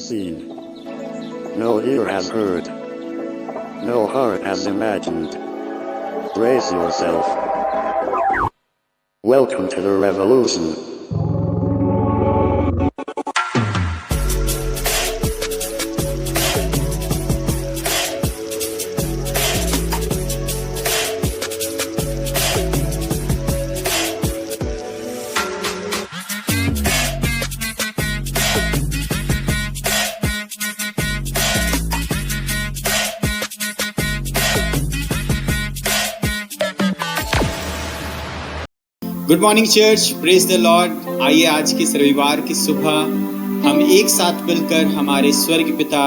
seen, no ear has heard, no heart has imagined. Brace yourself. Welcome to the revolution. Good morning church, praise the Lord. आइए आज की इस रविवार की सुबह हम एक साथ मिलकर हमारे स्वर्ग पिता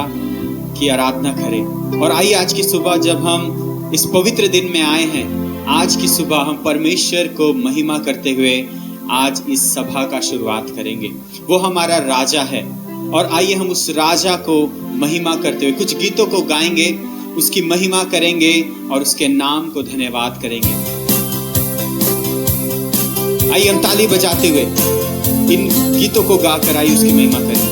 की आराधना करें। और आइए आज की सुबह जब हम इस पवित्र दिन में आए हैं, आज की सुबह हम परमेश्वर को महिमा करते हुए आज इस सभा का शुरुआत करेंगे। वो हमारा राजा है और आइए हम उस राजा को महिमा करते हुए कुछ गीतों को गाएंगे, उसकी महिमा करेंगे और उसके नाम को धन्यवाद करेंगे। आइए हम ताली बजाते हुए इन गीतों को गाकर आइए उसकी महिमा करें।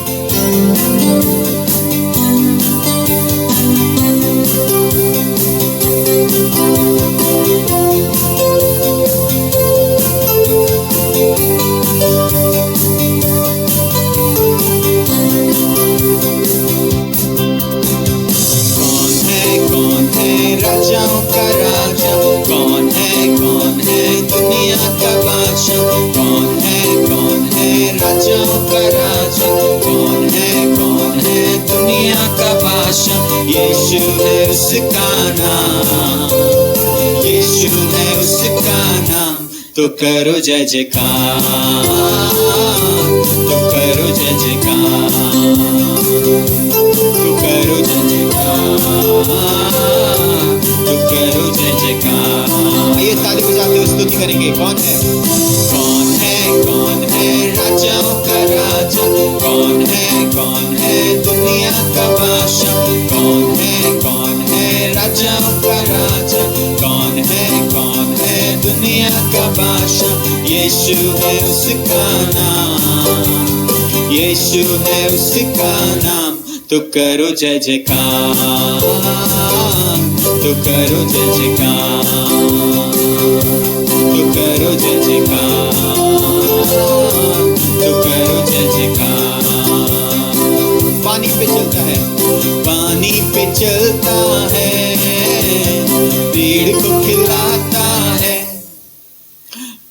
कौन है राजाओं का राजा, कौन है दुनिया का बादशाह, कौन है राजाओं का राजा, कौन है दुनिया का बादशाह। यीशु है उसका नाम, यीशु है उसका नाम। तो करो जय जयकार, तो करो जय जयकार, तो करो जय जयकार, तो करो जय जयकार। आइए ताली बजाते हुए स्तुति करेंगे। कौन है राजाओं का राजा, कौन है दुनिया का बादशाह, कौन है राजाओं का राजा, कौन है दुनिया का बादशाह। यीशु है उसका नाम, यीशु है उसका नाम। तो करो जय जयकार, तो करो जय जयकार, तो करो जय जयकार, तो करो जय जयकार। पानी पे चलता है, पानी पे चलता है, पेड़ को खिलाता है।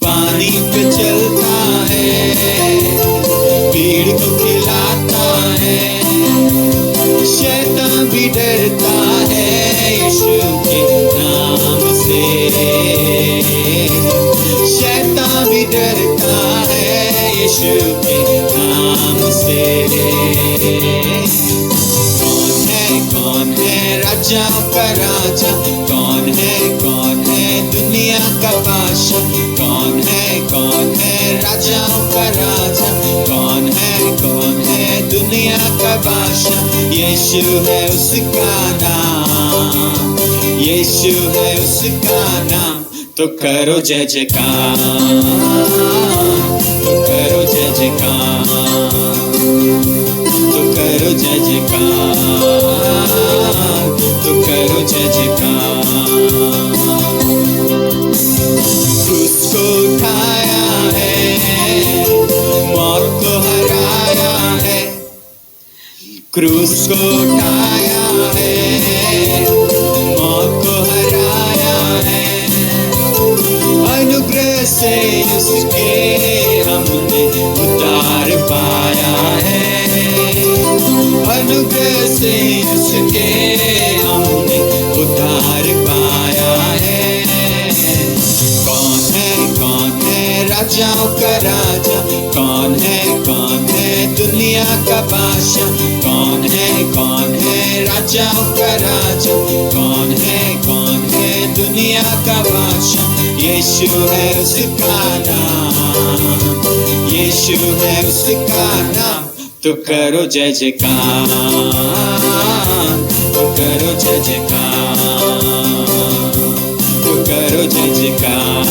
पानी पे चलता है, पेड़ को खिलाता है। शैतान भी डरता है यीशु के नाम से, शैतान भी डरता है यीशु के नाम से। कौन है राजाओं का राजा, कौन है दुनिया का बादशाह, कौन है राजाओं का राजा, कौन है दुनिया का बादशाह। यीशु है उसका नाम, यीशु है उसका नाम। तो करो जय जयकार, तो करो जय जयकार, तो करो जय जयकार, तो करो जय जयकार। क्रूस को उठाया है, मौत को हराया है। क्रूस को उठाया है, मौत को हराया है। अनुग्रह से उसके हमने उद्धार पाया है, अनुग्रह से उसके हमने उद्धार पाया है। कौन है राजाओं का राजा, कौन है दुनिया का बादशाह, कौन है राजाओं का राजा, कौन है दुनिया का बादशाह। यीशु है उसका नाम, यीशु है उसका नाम। तो करो जय जयकार, तो करो जय जयकार, तो करो जय जयकार,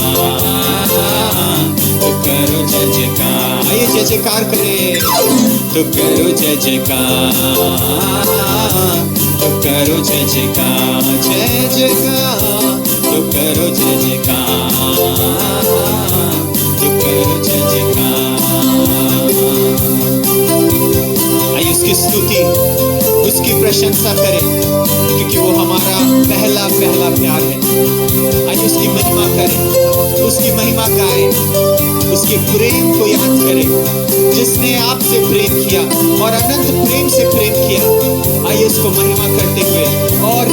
तो करो जय जयकार। आइए जय जयकार करें। तो करो जय जयकार, तो करो जय जयकार, जय जयकार, तो करो जय जयकार, तो करो जय जयकार। आइए उसकी स्तुति, उसकी प्रशंसा करें, क्योंकि वो हमारा पहला पहला प्यार है। आइए उसकी महिमा करें, उसकी महिमा गाएं, उसके प्रेम को याद करें, जिसने आपसे प्रेम किया और अनंत प्रेम से प्रेम किया। आइए उसको महिमा करते हुए और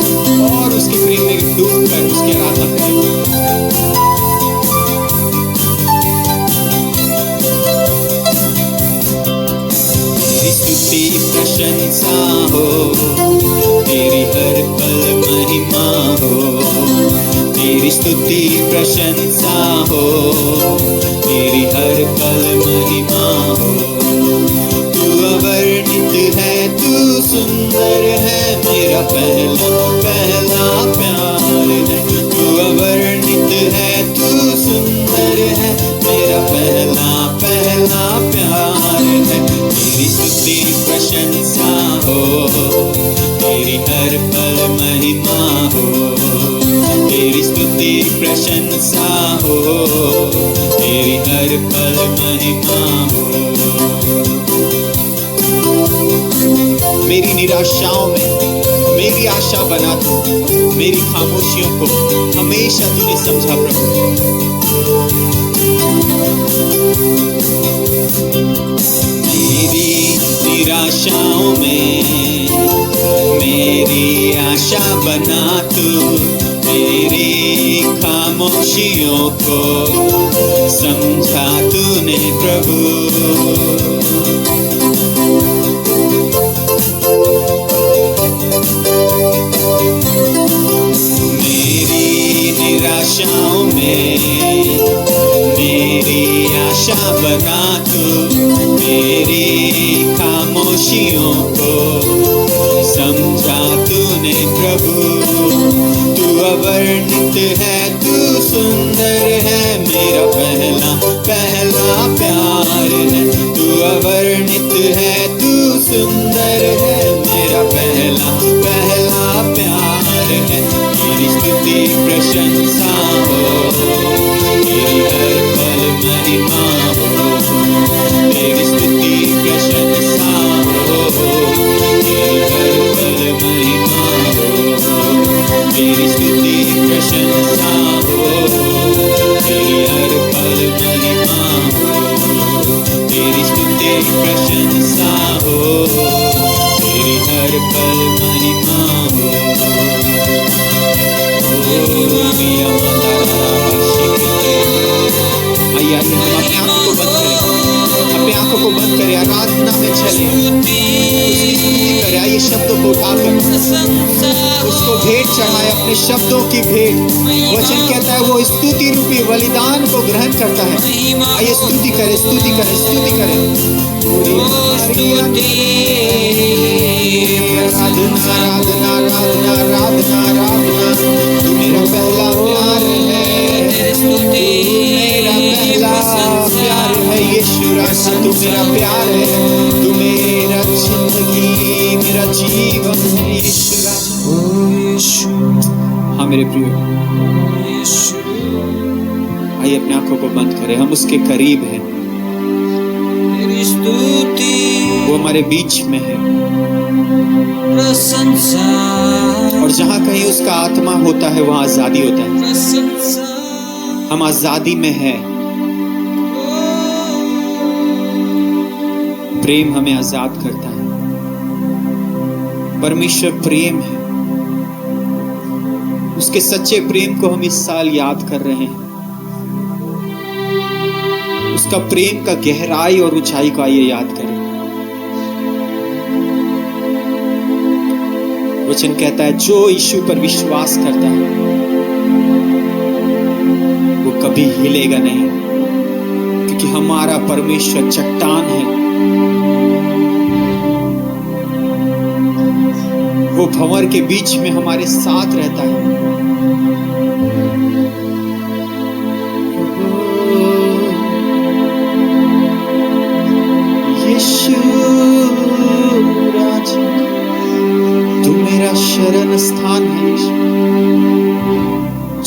उसके प्रेम में डूब कर उसकी आराधना करें। तेरी स्तुति प्रशंसा हो, तेरी हर पल महिमा हो, तेरी स्तुति प्रशंसा हो, तेरी हर पल महिमा हो। तू अवर्णित है, तू सुंदर है, मेरा पहला पहला प्यार है। तू अवर्णित है, तू सुंदर है, मेरा पहला पहला प्यार है। तेरी स्तुति प्रशंसा हो, तेरी हर पल महिमा हो, तेरी स्तुति प्रशंसा हो, तेरी हर पल महिमा हो। मेरी निराशाओं में मेरी आशा बना तू, मेरी खामोशियों को हमेशा तूने समझा प्रभु। मेरी निराशाओं में मेरी आशा बना तू, मेरी खामोशियों को समझा तूने प्रभु। मेरी निराशाओं में मेरी आशा बना तू, मेरी खामोशियों को समझा तूने प्रभु। तू अवर्णित है, तू सुंदर है, मेरा पहला पहला प्यार है। तू अवर्णित है, तू सुंदर है, मेरा पहला पहला प्यार है। तेरी स्तुति प्रशंसा हो, तेरी हर पल महिमा हो, तेरी स्तुति प्रशंसा हो, तेरी हर पल महिमा हो, तेरी स्तुति प्रशंसा हो, तेरी हर पल महिमा हो, तेरी स्तुति प्रशंसा हो, तेरी हर पल महिमा हो। आइए हम अपने आंखों को बंद करें, अपने आंखों को बंद करें, आराधना में चले, उसकी स्तुति करें। आइए शब्दों को उठाकर उसको भेंट चढ़ाए, अपने शब्दों की भेंट। वचन कहता है वो स्तुति रूपी बलिदान को ग्रहण करता है। आइए स्तुति करें, स्तुति करें, स्तुति करें। आराधना आराधना आराधना आराधना आराधना। तू मेरा पहला प्यार है, तू मेरा पहला प्यार है यीशु राजा। तू मेरा प्यार है, तू मेरा जिंदगी, मेरा जीवन है यीशु राजा। हाँ मेरे प्रियो, आइए अपने आंखों को बंद करें, हम उसके करीब हैं, वो हमारे बीच में है। और जहाँ कहीं उसका आत्मा होता है वहाँ आजादी होता है। हम आजादी में है। प्रेम हमें आजाद करता है। परमेश्वर प्रेम है। उसके सच्चे प्रेम को हम इस साल याद कर रहे हैं। उसका प्रेम का गहराई और ऊंचाई को आइए याद करें। वचन कहता है जो यीशु पर विश्वास करता है वो कभी हिलेगा नहीं, क्योंकि हमारा परमेश्वर चट्टान है। वो भंवर के बीच में हमारे साथ रहता है। यीशु शरण स्थान है यीशु।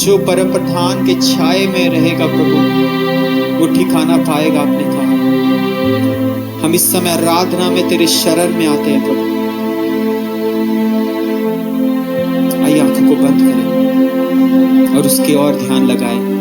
जो परम प्रधान के छाये में रहेगा प्रभु, वो ठिकाना पाएगा अपने कहा। हम इस समय आराधना में तेरे शरण में आते हैं प्रभु। आइए आंखों को बंद करें और उसकी ओर ध्यान लगाएं।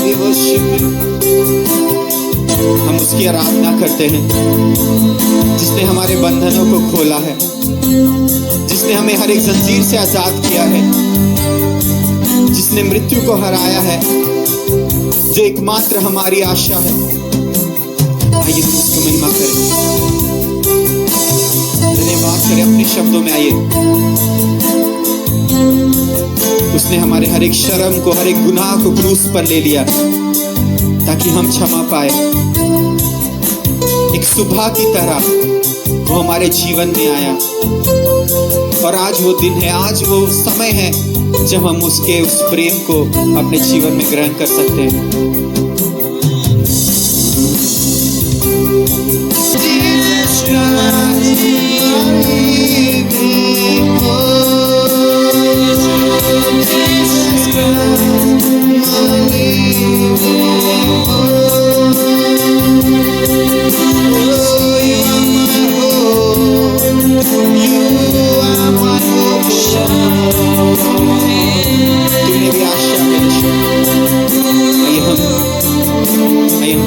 we worship you. हम उसकी आराधना करते हैं जिसने हमारे बंधनों को खोला है, जिसने हमें हर एक जंजीर से आजाद किया है, जिसने मृत्यु को हराया है, जो एकमात्र हमारी आशा है। आइए हम उसको महिमा करें, धन्यवाद करें अपने शब्दों में। आइए, उसने हमारे हर एक शर्म को, हर एक गुनाह को क्रूस पर ले लिया ताकि हम क्षमा पाए। एक सुबह की तरह वो हमारे जीवन में आया और आज वो दिन है, आज वो समय है जब हम उसके उस प्रेम को अपने जीवन में ग्रहण कर सकते हैं।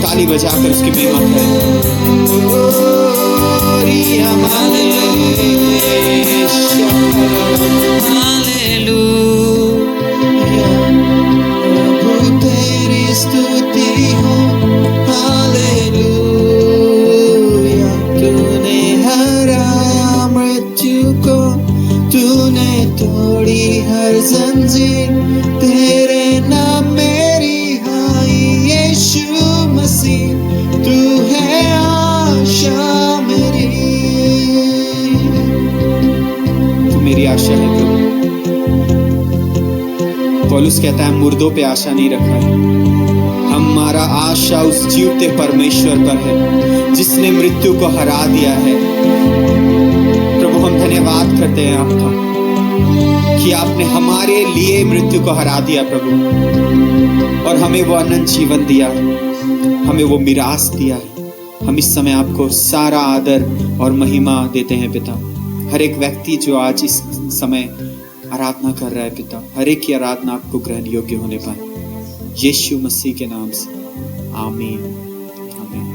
ताली बजाकर उसकी महिमा तेरी स्तुति हो, हालेलुया। तूने हराया मृत्यु को, तूने तोड़ी हर जंजीर, तेरे नाम मेरी हाई यीशु मसीह, तू है आशा मेरी। तू मेरी आशा है प्रभु। पौलुस कहता है मुर्दों पे आशा नहीं रखा है, हमारा आशा उस जीवते परमेश्वर पर है जिसने मृत्यु को हरा दिया है। प्रभु हम धन्यवाद करते हैं आपका कि आपने हमारे लिए मृत्यु को हरा दिया प्रभु, और हमें वो अनंत जीवन दिया, हमें वो मिरास दिया है। हम इस समय आपको सारा आदर और महिमा देते हैं पिता। हर एक व्यक्ति जो आज इस समय आराधना कर रहा है पिता, हर एक की आराधना आपको ग्रहण योग्य होने पाए, यीशु मसीह के नाम से, आमीन, आमीन।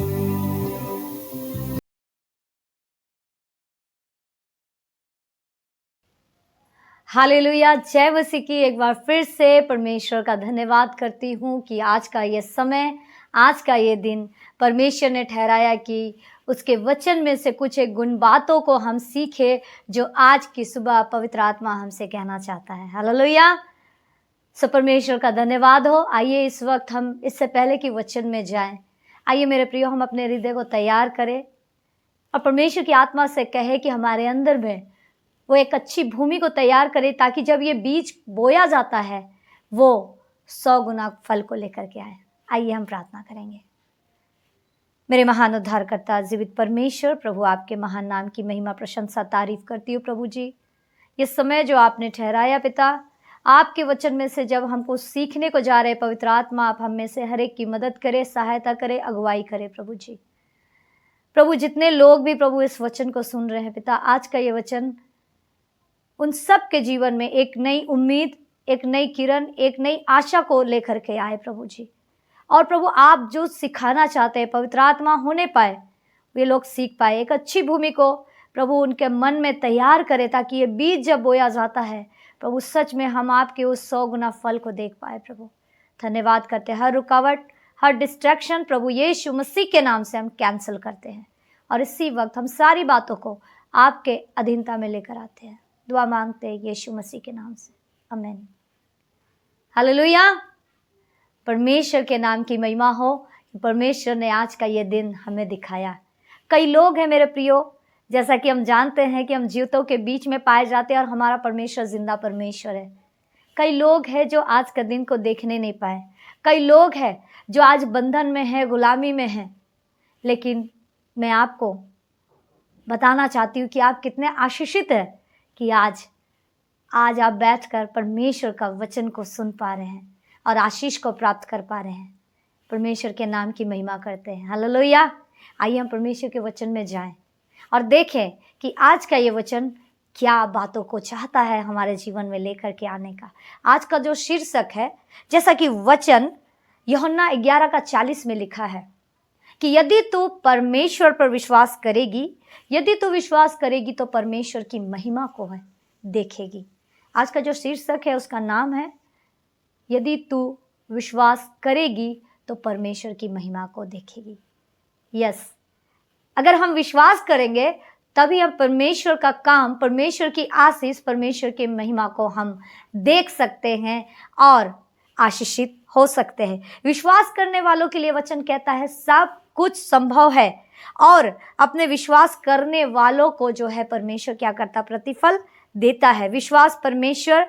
हालेलुया, जय मसीह की। एक बार फिर से परमेश्वर का धन्यवाद करती हूँ कि आज का ये समय, आज का ये दिन परमेश्वर ने ठहराया कि उसके वचन में से कुछ एक गुण बातों को हम सीखे जो आज की सुबह पवित्र आत्मा हमसे कहना चाहता है। हालेलुया, सो परमेश्वर का धन्यवाद हो। आइए इस वक्त हम, इससे पहले कि वचन में जाएं, आइए मेरे प्रियो हम अपने हृदय को तैयार करें और परमेश्वर की आत्मा से कहे कि हमारे अंदर में वो एक अच्छी भूमि को तैयार करे ताकि जब ये बीज बोया जाता है वो 100 गुना फल को लेकर के आए। आइए हम प्रार्थना करेंगे। मेरे महान उद्धारकर्ता जीवित परमेश्वर, प्रभु आपके महान नाम की महिमा प्रशंसा तारीफ करती हूँ। प्रभु जी, ये समय जो आपने ठहराया पिता, आपके वचन में से जब हमको सीखने को जा रहे, पवित्र आत्मा आप हम में से हर एक की मदद करे, सहायता करे, अगुवाई करे। प्रभु जी, प्रभु जितने लोग भी प्रभु इस वचन को सुन रहे हैं पिता, आज का ये वचन उन सब के जीवन में एक नई उम्मीद, एक नई किरण, एक नई आशा को लेकर के आए प्रभु जी। और प्रभु आप जो सिखाना चाहते हैं पवित्र आत्मा होने पाए, वे लोग सीख पाए, एक अच्छी भूमि को प्रभु उनके मन में तैयार करे ताकि ये बीज जब बोया जाता है प्रभु सच में हम आपके उस 100 गुना फल को देख पाए। प्रभु धन्यवाद करते हैं, हर रुकावट, हर डिस्ट्रैक्शन प्रभु यीशु मसीह के नाम से हम कैंसिल करते हैं और इसी वक्त हम सारी बातों को आपके अधीनता में लेकर आते हैं। दुआ मांगते हैं यीशु मसीह के नाम से, आमीन। हालेलुया, परमेश्वर के नाम की महिमा हो। परमेश्वर ने आज का ये दिन हमें दिखाया। कई लोग हैं मेरे प्रियो, जैसा कि हम जानते हैं कि हम जीवतों के बीच में पाए जाते हैं और हमारा परमेश्वर जिंदा परमेश्वर है। कई लोग हैं जो आज का दिन को देखने नहीं पाए, कई लोग हैं जो आज बंधन में हैं, गुलामी में हैं, लेकिन मैं आपको बताना चाहती हूँ कि आप कितने आशीषित हैं कि आज आप बैठकर परमेश्वर का वचन को सुन पा रहे हैं और आशीष को प्राप्त कर पा रहे हैं। परमेश्वर के नाम की महिमा करते हैं। हालेलुया। आइए हम परमेश्वर के वचन में जाएं और देखें कि आज का ये वचन क्या बातों को चाहता है हमारे जीवन में लेकर के आने का। आज का जो शीर्षक है, जैसा कि वचन यूहन्ना 11:40 में लिखा है कि यदि तू परमेश्वर पर विश्वास करेगी, यदि तू विश्वास करेगी तो परमेश्वर की महिमा को है देखेगी। आज का जो शीर्षक है उसका नाम है यदि तू विश्वास करेगी तो परमेश्वर की महिमा को देखेगी। यस, अगर हम विश्वास करेंगे तभी हम परमेश्वर का काम, परमेश्वर की आशीष, परमेश्वर की महिमा को हम देख सकते हैं और आशीषित हो सकते हैं। विश्वास करने वालों के लिए वचन कहता है सब कुछ संभव है, और अपने विश्वास करने वालों को जो है परमेश्वर क्या करता, प्रतिफल देता है। विश्वास परमेश्वर,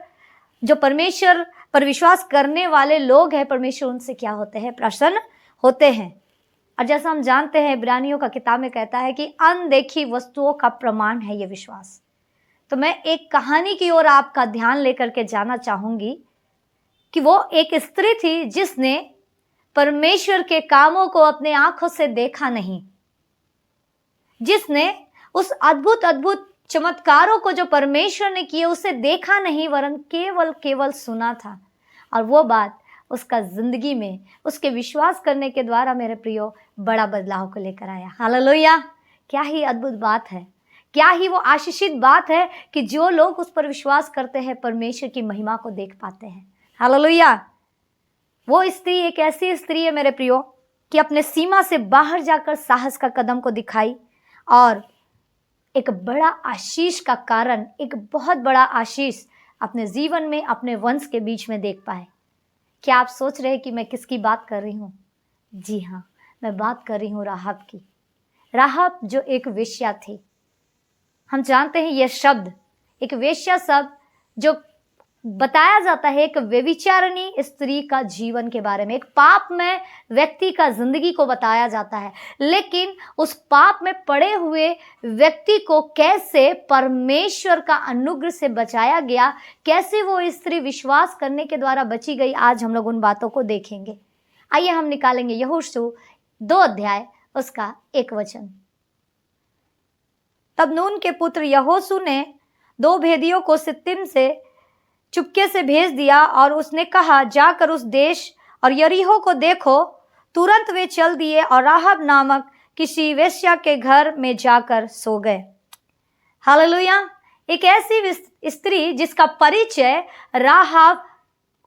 जो परमेश्वर पर विश्वास करने वाले लोग हैं, परमेश्वर उनसे क्या होते हैं, प्रसन्न होते हैं। और जैसा हम जानते हैं इब्रानियों का किताब में कहता है कि अनदेखी वस्तुओं का प्रमाण है ये विश्वास। तो मैं एक कहानी की ओर आपका ध्यान लेकर के जाना चाहूंगी कि वो एक स्त्री थी जिसने परमेश्वर के कामों को अपने आंखों से देखा नहीं, जिसने उस अद्भुत अद्भुत चमत्कारों को जो परमेश्वर ने किए उसे देखा नहीं, वरन केवल सुना था। और वो बात उसका जिंदगी में उसके विश्वास करने के द्वारा मेरे प्रियो बड़ा बदलाव को लेकर आया। हालेलुया! क्या ही अद्भुत बात है, क्या ही वो आशीषित बात है कि जो लोग उस पर विश्वास करते हैं परमेश्वर की महिमा को देख पाते हैं। हालेलुया! वो स्त्री एक ऐसी स्त्री है मेरे प्रियो कि अपने सीमा से बाहर जाकर साहस का कदम को दिखाई और एक बड़ा आशीष का कारण, एक बहुत बड़ा आशीष अपने जीवन में, अपने वंश के बीच में देख पाए। क्या आप सोच रहे हैं कि मैं किसकी बात कर रही हूँ? जी हाँ, मैं बात कर रही हूँ राहब की। राहब जो एक वेश्या थी। हम जानते हैं यह शब्द, एक वेश्या शब्द जो बताया जाता है एक व्यभिचारिणी स्त्री का जीवन के बारे में, एक पाप में व्यक्ति का जिंदगी को बताया जाता है। लेकिन उस पाप में पड़े हुए व्यक्ति को कैसे परमेश्वर का अनुग्रह से बचाया गया, कैसे वो स्त्री विश्वास करने के द्वारा बची गई, आज हम लोग उन बातों को देखेंगे। आइए हम निकालेंगे यहोशू 2 अध्याय उसका 1 वचन। तब नून के पुत्र यहोशू ने 2 भेदियों को सित्तीम से चुपके से भेज दिया और उसने कहा, जाकर उस देश और यरीहो को देखो। तुरंत वे चल दिए और राहब नामक किसी वेश्या के घर में जाकर सो गए। हालेलुया! एक ऐसी स्त्री जिसका परिचय राहब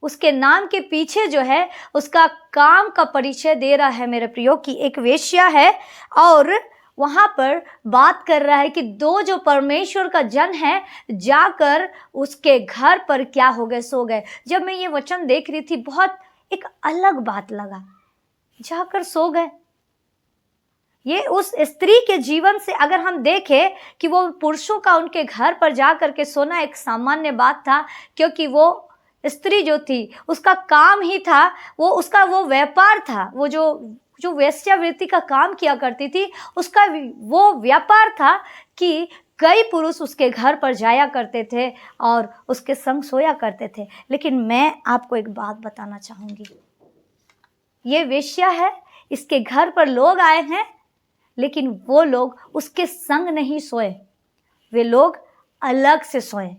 उसके नाम के पीछे जो है उसका काम का परिचय दे रहा है मेरे प्रियो, की एक वेश्या है और वहाँ पर बात कर रहा है कि 2 जो परमेश्वर का जन है जाकर उसके घर पर क्या हो गए, सो गए। जब मैं ये वचन देख रही थी बहुत एक अलग बात लगा, जाकर सो गए। ये उस स्त्री के जीवन से अगर हम देखें कि वो पुरुषों का उनके घर पर जाकर के सोना एक सामान्य बात था, क्योंकि वो स्त्री जो थी उसका काम ही था, उसका वो व्यापार था, वो जो वेश्यावृत्ति का काम किया करती थी उसका वो व्यापार था कि कई पुरुष उसके घर पर जाया करते थे और उसके संग सोया करते थे। लेकिन मैं आपको एक बात बताना चाहूँगी, ये वेश्या है, इसके घर पर लोग आए हैं लेकिन वो लोग उसके संग नहीं सोए, वे लोग अलग से सोए।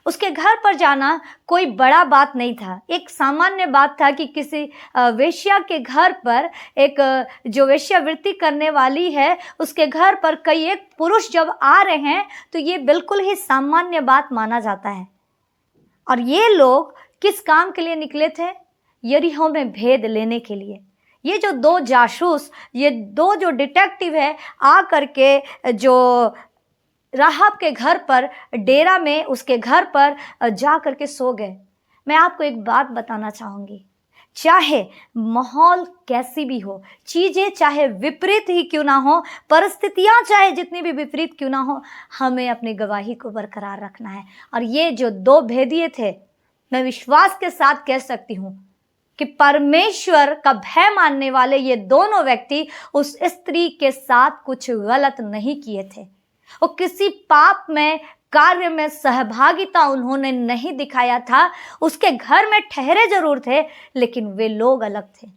उसके घर पर जाना कोई बड़ा बात नहीं था, एक सामान्य बात था कि किसी वेश्या के घर पर एक जो वेश्यावृत्ति करने वाली है उसके घर पर कई एक पुरुष जब आ रहे हैं तो ये बिल्कुल ही सामान्य बात माना जाता है। और ये लोग किस काम के लिए निकले थे? यरीहो में भेद लेने के लिए। ये जो 2 जासूस, ये 2 जो डिटेक्टिव है आ करके जो राहब के घर पर डेरा में उसके घर पर जा करके सो गए। मैं आपको एक बात बताना चाहूँगी, चाहे माहौल कैसी भी हो, चीज़ें चाहे विपरीत ही क्यों ना हो, परिस्थितियाँ चाहे जितनी भी विपरीत क्यों ना हो, हमें अपनी गवाही को बरकरार रखना है। और ये जो 2 भेदिए थे, मैं विश्वास के साथ कह सकती हूँ कि परमेश्वर का भय मानने वाले ये दोनों व्यक्ति उस स्त्री के साथ कुछ गलत नहीं किए थे। वो किसी पाप में कार्य में सहभागिता उन्होंने नहीं दिखाया था। उसके घर में ठहरे जरूर थे लेकिन वे लोग अलग थे।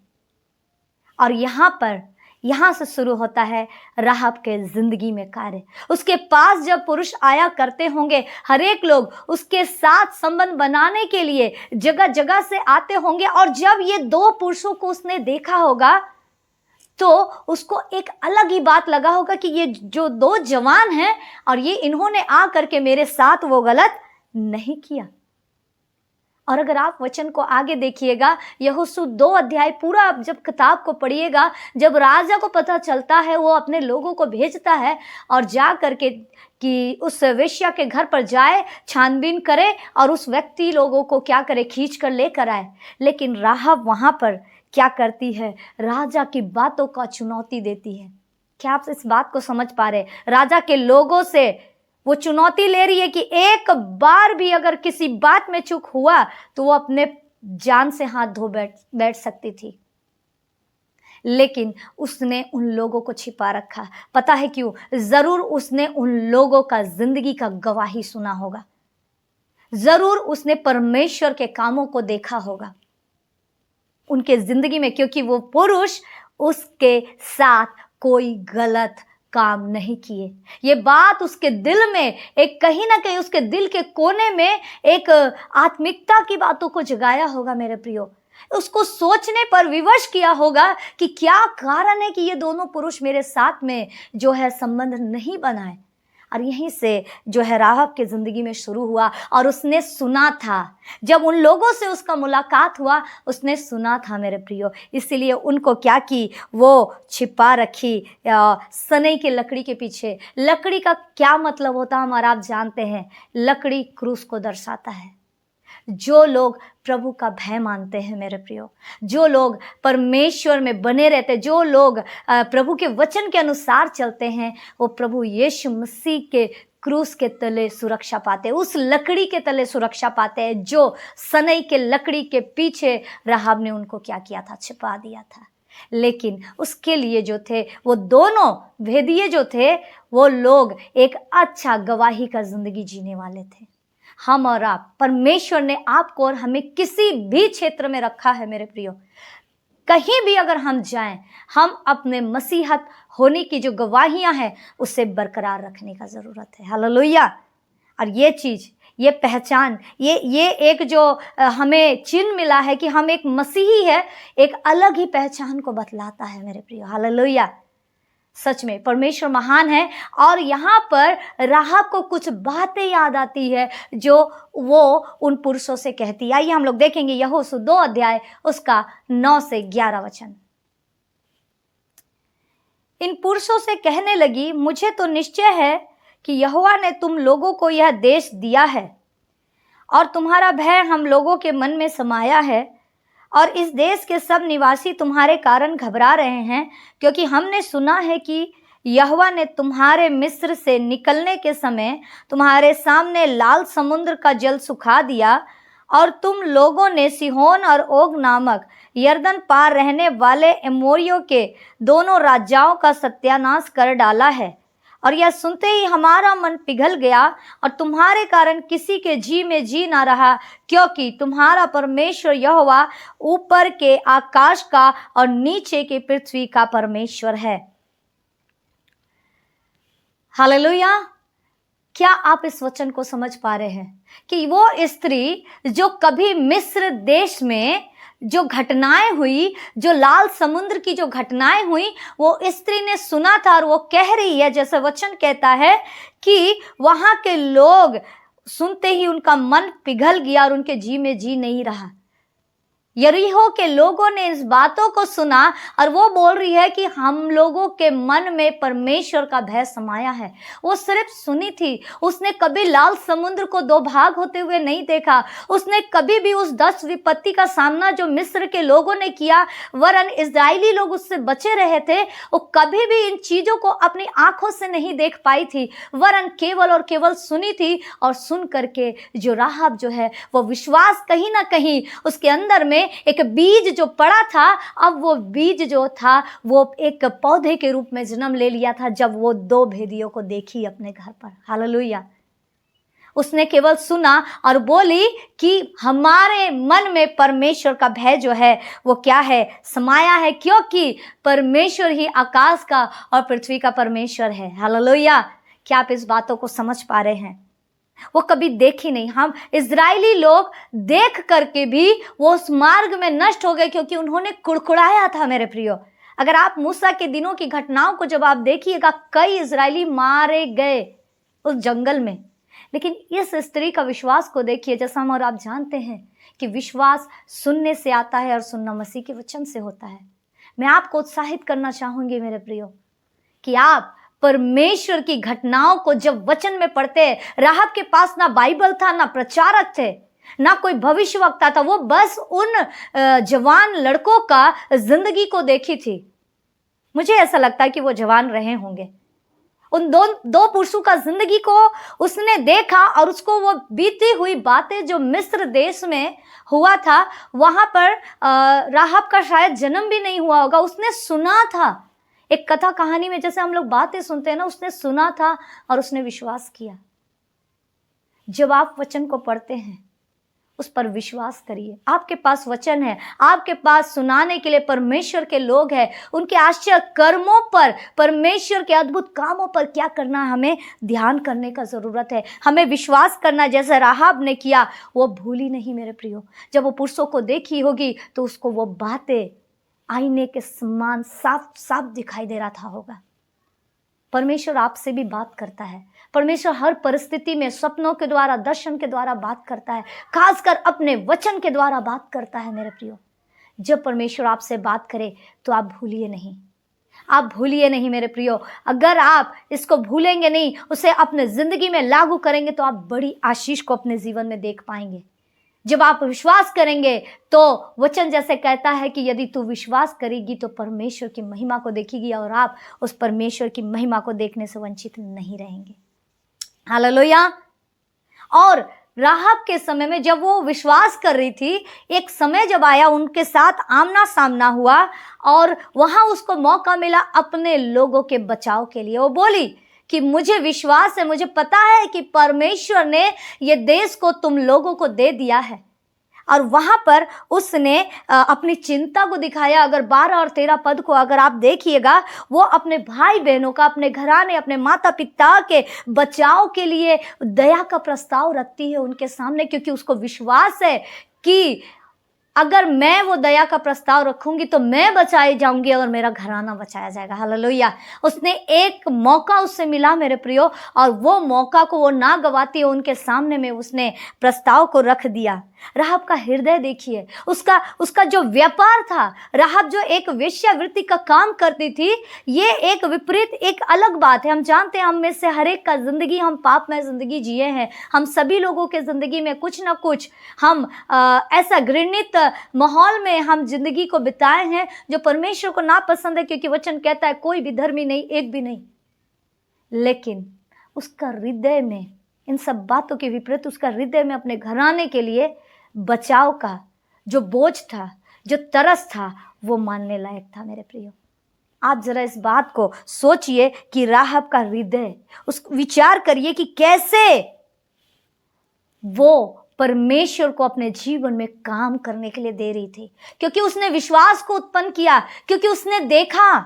और यहाँ पर यहाँ से शुरू होता है राहब के जिंदगी में कार्य। उसके पास जब पुरुष आया करते होंगे, हर एक लोग उसके साथ संबंध बनाने के लिए जगह जगह से आते होंगे, और जब ये दो पुरुषों को उसने देखा होगा तो उसको एक अलग ही बात लगा होगा कि ये जो दो जवान हैं और ये इन्होंने आ करके मेरे साथ वो गलत नहीं किया। और अगर आप वचन को आगे देखिएगा, यहोशू 2 अध्याय पूरा आप जब किताब को पढ़िएगा, जब राजा को पता चलता है, वो अपने लोगों को भेजता है और जा करके कि उस वेश्या के घर पर जाए, छानबीन करे और उस व्यक्ति लोगों को क्या करे, खींच कर लेकर आए। लेकिन राहब वहां पर क्या करती है, राजा की बातों का चुनौती देती है। क्या आप इस बात को समझ पा रहे? राजा के लोगों से वो चुनौती ले रही है कि एक बार भी अगर किसी बात में चूक हुआ तो वो अपने जान से हाथ धो बैठ सकती थी। लेकिन उसने उन लोगों को छिपा रखा। पता है क्यों? जरूर उसने उन लोगों का जिंदगी का गवाही सुना होगा, जरूर उसने परमेश्वर के कामों को देखा होगा उनके जिंदगी में, क्योंकि वो पुरुष उसके साथ कोई गलत काम नहीं किए। ये बात उसके दिल में एक कहीं ना कहीं उसके दिल के कोने में एक आत्मिकता की बातों को जगाया होगा मेरे प्रियो। उसको सोचने पर विवश किया होगा कि क्या कारण है कि ये दोनों पुरुष मेरे साथ में जो है संबंध नहीं बनाए। और यहीं से जो है राहब की जिंदगी में शुरू हुआ। और उसने सुना था, जब उन लोगों से उसका मुलाकात हुआ, उसने सुना था मेरे प्रियो, इसीलिए उनको क्या की, वो छिपा रखी सनई की लकड़ी के पीछे। लकड़ी का क्या मतलब होता है हमारा आप जानते हैं, लकड़ी क्रूस को दर्शाता है। जो लोग प्रभु का भय मानते हैं मेरे प्रियो, जो लोग परमेश्वर में बने रहते, जो लोग प्रभु के वचन के अनुसार चलते हैं, वो प्रभु यीशु मसीह के क्रूस के तले सुरक्षा पाते हैं, उस लकड़ी के तले सुरक्षा पाते हैं जो सनई के लकड़ी के पीछे राहब ने उनको क्या किया था, छिपा दिया था। लेकिन उसके लिए जो थे वो दोनों भेदिए जो थे, वो लोग एक अच्छा गवाही का जिंदगी जीने वाले थे। हम और आप, परमेश्वर ने आपको और हमें किसी भी क्षेत्र में रखा है मेरे प्रियो, कहीं भी अगर हम जाएं, हम अपने मसीहत होने की जो गवाहियां हैं उसे बरकरार रखने का जरूरत है। हालेलुया। और ये चीज, ये पहचान, ये एक जो हमें चिन्ह मिला है कि हम एक मसीही है, एक अलग ही पहचान को बतलाता है मेरे प्रियो। हालेलुया। सच में परमेश्वर महान है। और यहाँ पर राहब को कुछ बातें याद आती है जो वो उन पुरुषों से कहती है। आइए हम लोग देखेंगे यहोशू 2 अध्याय उसका 9 से 11 वचन। इन पुरुषों से कहने लगी, मुझे तो निश्चय है कि यहोवा ने तुम लोगों को यह देश दिया है और तुम्हारा भय हम लोगों के मन में समाया है, और इस देश के सब निवासी तुम्हारे कारण घबरा रहे हैं, क्योंकि हमने सुना है कि यहोवा ने तुम्हारे मिस्र से निकलने के समय तुम्हारे सामने लाल समुद्र का जल सुखा दिया, और तुम लोगों ने सिहोन और ओग नामक यरदन पार रहने वाले एमोरियों के दोनों राजाओं का सत्यानाश कर डाला है। और यह सुनते ही हमारा मन पिघल गया और तुम्हारे कारण किसी के जी में जी ना रहा, क्योंकि तुम्हारा परमेश्वर यहोवा ऊपर के आकाश का और नीचे के पृथ्वी का परमेश्वर है। हालेलुया। क्या आप इस वचन को समझ पा रहे हैं कि वो स्त्री जो कभी मिस्र देश में जो घटनाएं हुई, जो लाल समुद्र की जो घटनाएं हुई, वो स्त्री ने सुना था और वो कह रही है, जैसे वचन कहता है कि वहां के लोग सुनते ही उनका मन पिघल गया और उनके जी में जी नहीं रहा। यरीहो के लोगों ने इस बातों को सुना और वो बोल रही है कि हम लोगों के मन में परमेश्वर का भय समाया है। वो सिर्फ सुनी थी, उसने कभी लाल समुद्र को 2 भाग होते हुए नहीं देखा, उसने कभी भी उस 10 विपत्ति का सामना जो मिस्र के लोगों ने किया, वरन इस्राएली लोग उससे बचे रहे थे, वो कभी भी इन चीजों को अपनी आंखों से नहीं देख पाई थी, वरन केवल और केवल सुनी थी। और सुन करके जो राहब जो है वो विश्वास कहीं ना कहीं उसके अंदर में एक बीज जो पड़ा था, अब वो बीज जो था वो एक पौधे के रूप में जन्म ले लिया था जब वो 2 भेदियों को देखी अपने घर पर। हालेलुया। उसने केवल सुना और बोली कि हमारे मन में परमेश्वर का भय जो है वो क्या है, समाया है, क्योंकि परमेश्वर ही आकाश का और पृथ्वी का परमेश्वर है। हालेलुया। क्या आप इस बातों को समझ पा रहे हैं? वो कभी देखी नहीं। हम इजरायली लोग देख करके भी वो उस मार्ग में नष्ट हो गए, क्योंकि उन्होंने कुड़कुड़ाया था। मेरे प्रियो, अगर आप मूसा के दिनों की घटनाओं को जब आप देखिएगा, कई इजरायली मारे गए उस जंगल में। लेकिन इस स्त्री का विश्वास को देखिए। जैसा हम और आप जानते हैं कि विश्वास सुनने से आता है और सुनना मसीह के वचन से होता है। मैं आपको उत्साहित करना चाहूंगी मेरे प्रियो कि आप परमेश्वर की घटनाओं को जब वचन में पढ़ते हैं, राहब के पास ना बाइबल था, ना प्रचारक थे, ना कोई भविष्यवक्ता था, वो बस उन जवान लड़कों का जिंदगी को देखी थी। मुझे ऐसा लगता है कि वो जवान रहे होंगे। उन दो पुरुषों का जिंदगी को उसने देखा और उसको वो बीती हुई बातें जो मिस्र देश में हुआ था, वहां पर राहब का शायद जन्म भी नहीं हुआ होगा, उसने सुना था। एक कथा कहानी में जैसे हम लोग बातें सुनते हैं ना, उसने सुना था और उसने विश्वास किया। जब आप वचन को पढ़ते हैं, उस पर विश्वास करिए। आपके पास वचन है, आपके पास सुनाने के लिए परमेश्वर के लोग हैं। उनके आश्चर्य कर्मों पर, परमेश्वर के अद्भुत कामों पर क्या करना है, हमें ध्यान करने का जरूरत है। हमें विश्वास करना, जैसे राहब ने किया। वो भूली नहीं मेरे प्रियो। जब वो पुरुषों को देखी होगी तो उसको वो बातें आईने के समान साफ साफ दिखाई दे रहा था होगा। परमेश्वर आपसे भी बात करता है। परमेश्वर हर परिस्थिति में सपनों के द्वारा, दर्शन के द्वारा बात करता है, खासकर अपने वचन के द्वारा बात करता है मेरे प्रियो। जब परमेश्वर आपसे बात करे तो आप भूलिए नहीं, आप भूलिए नहीं मेरे प्रियो। अगर आप इसको भूलेंगे नहीं, उसे अपने जिंदगी में लागू करेंगे, तो आप बड़ी आशीष को अपने जीवन में देख पाएंगे। जब आप विश्वास करेंगे तो वचन जैसे कहता है कि यदि तू विश्वास करेगी तो परमेश्वर की महिमा को देखेगी, और आप उस परमेश्वर की महिमा को देखने से वंचित नहीं रहेंगे। हालेलुया। और राहब के समय में जब वो विश्वास कर रही थी, एक समय जब आया, उनके साथ आमना सामना हुआ और वहां उसको मौका मिला अपने लोगों के बचाव के लिए। वो बोली कि मुझे विश्वास है, मुझे पता है कि परमेश्वर ने ये देश को तुम लोगों को दे दिया है। और वहां पर उसने अपनी चिंता को दिखाया। अगर 12 और 13 पद को अगर आप देखिएगा, वो अपने भाई बहनों का, अपने घराने, अपने माता पिता के बचाव के लिए दया का प्रस्ताव रखती है उनके सामने, क्योंकि उसको विश्वास है कि अगर मैं वो दया का प्रस्ताव रखूंगी तो मैं बचाई जाऊंगी और मेरा घराना बचाया जाएगा। हालेलुया। उसने एक मौका उससे मिला मेरे प्रियो, और वो मौका को वो ना गवाती, उनके सामने में उसने प्रस्ताव को रख दिया। राहब का हृदय देखिए, उसका जो व्यापार था। राहब जो एक वेश्यावृत्ति का काम करती थी, ये एक विपरीत, एक अलग बात है। हम जानते हैं हम में से हर एक का जिंदगी, हम पापमय जिंदगी जिए हैं। हम सभी लोगों के जिंदगी में कुछ ना कुछ हम ऐसा घृणित माहौल में हम जिंदगी को बिताए हैं जो परमेश्वर को नापसंद है, क्योंकि वचन कहता है कोई भी धर्मी नहीं, एक भी नहीं। लेकिन उसका हृदय में इन सब बातों के विपरीत, उसका हृदय में अपने घराने के लिए बचाव का जो बोझ था, जो तरस था, वो मानने लायक था मेरे प्रियो। आप जरा इस बात को सोचिए कि राहब का हृदय, उस विचार करिए कि कैसे वो परमेश्वर को अपने जीवन में काम करने के लिए दे रही थी, क्योंकि उसने विश्वास को उत्पन्न किया, क्योंकि उसने देखा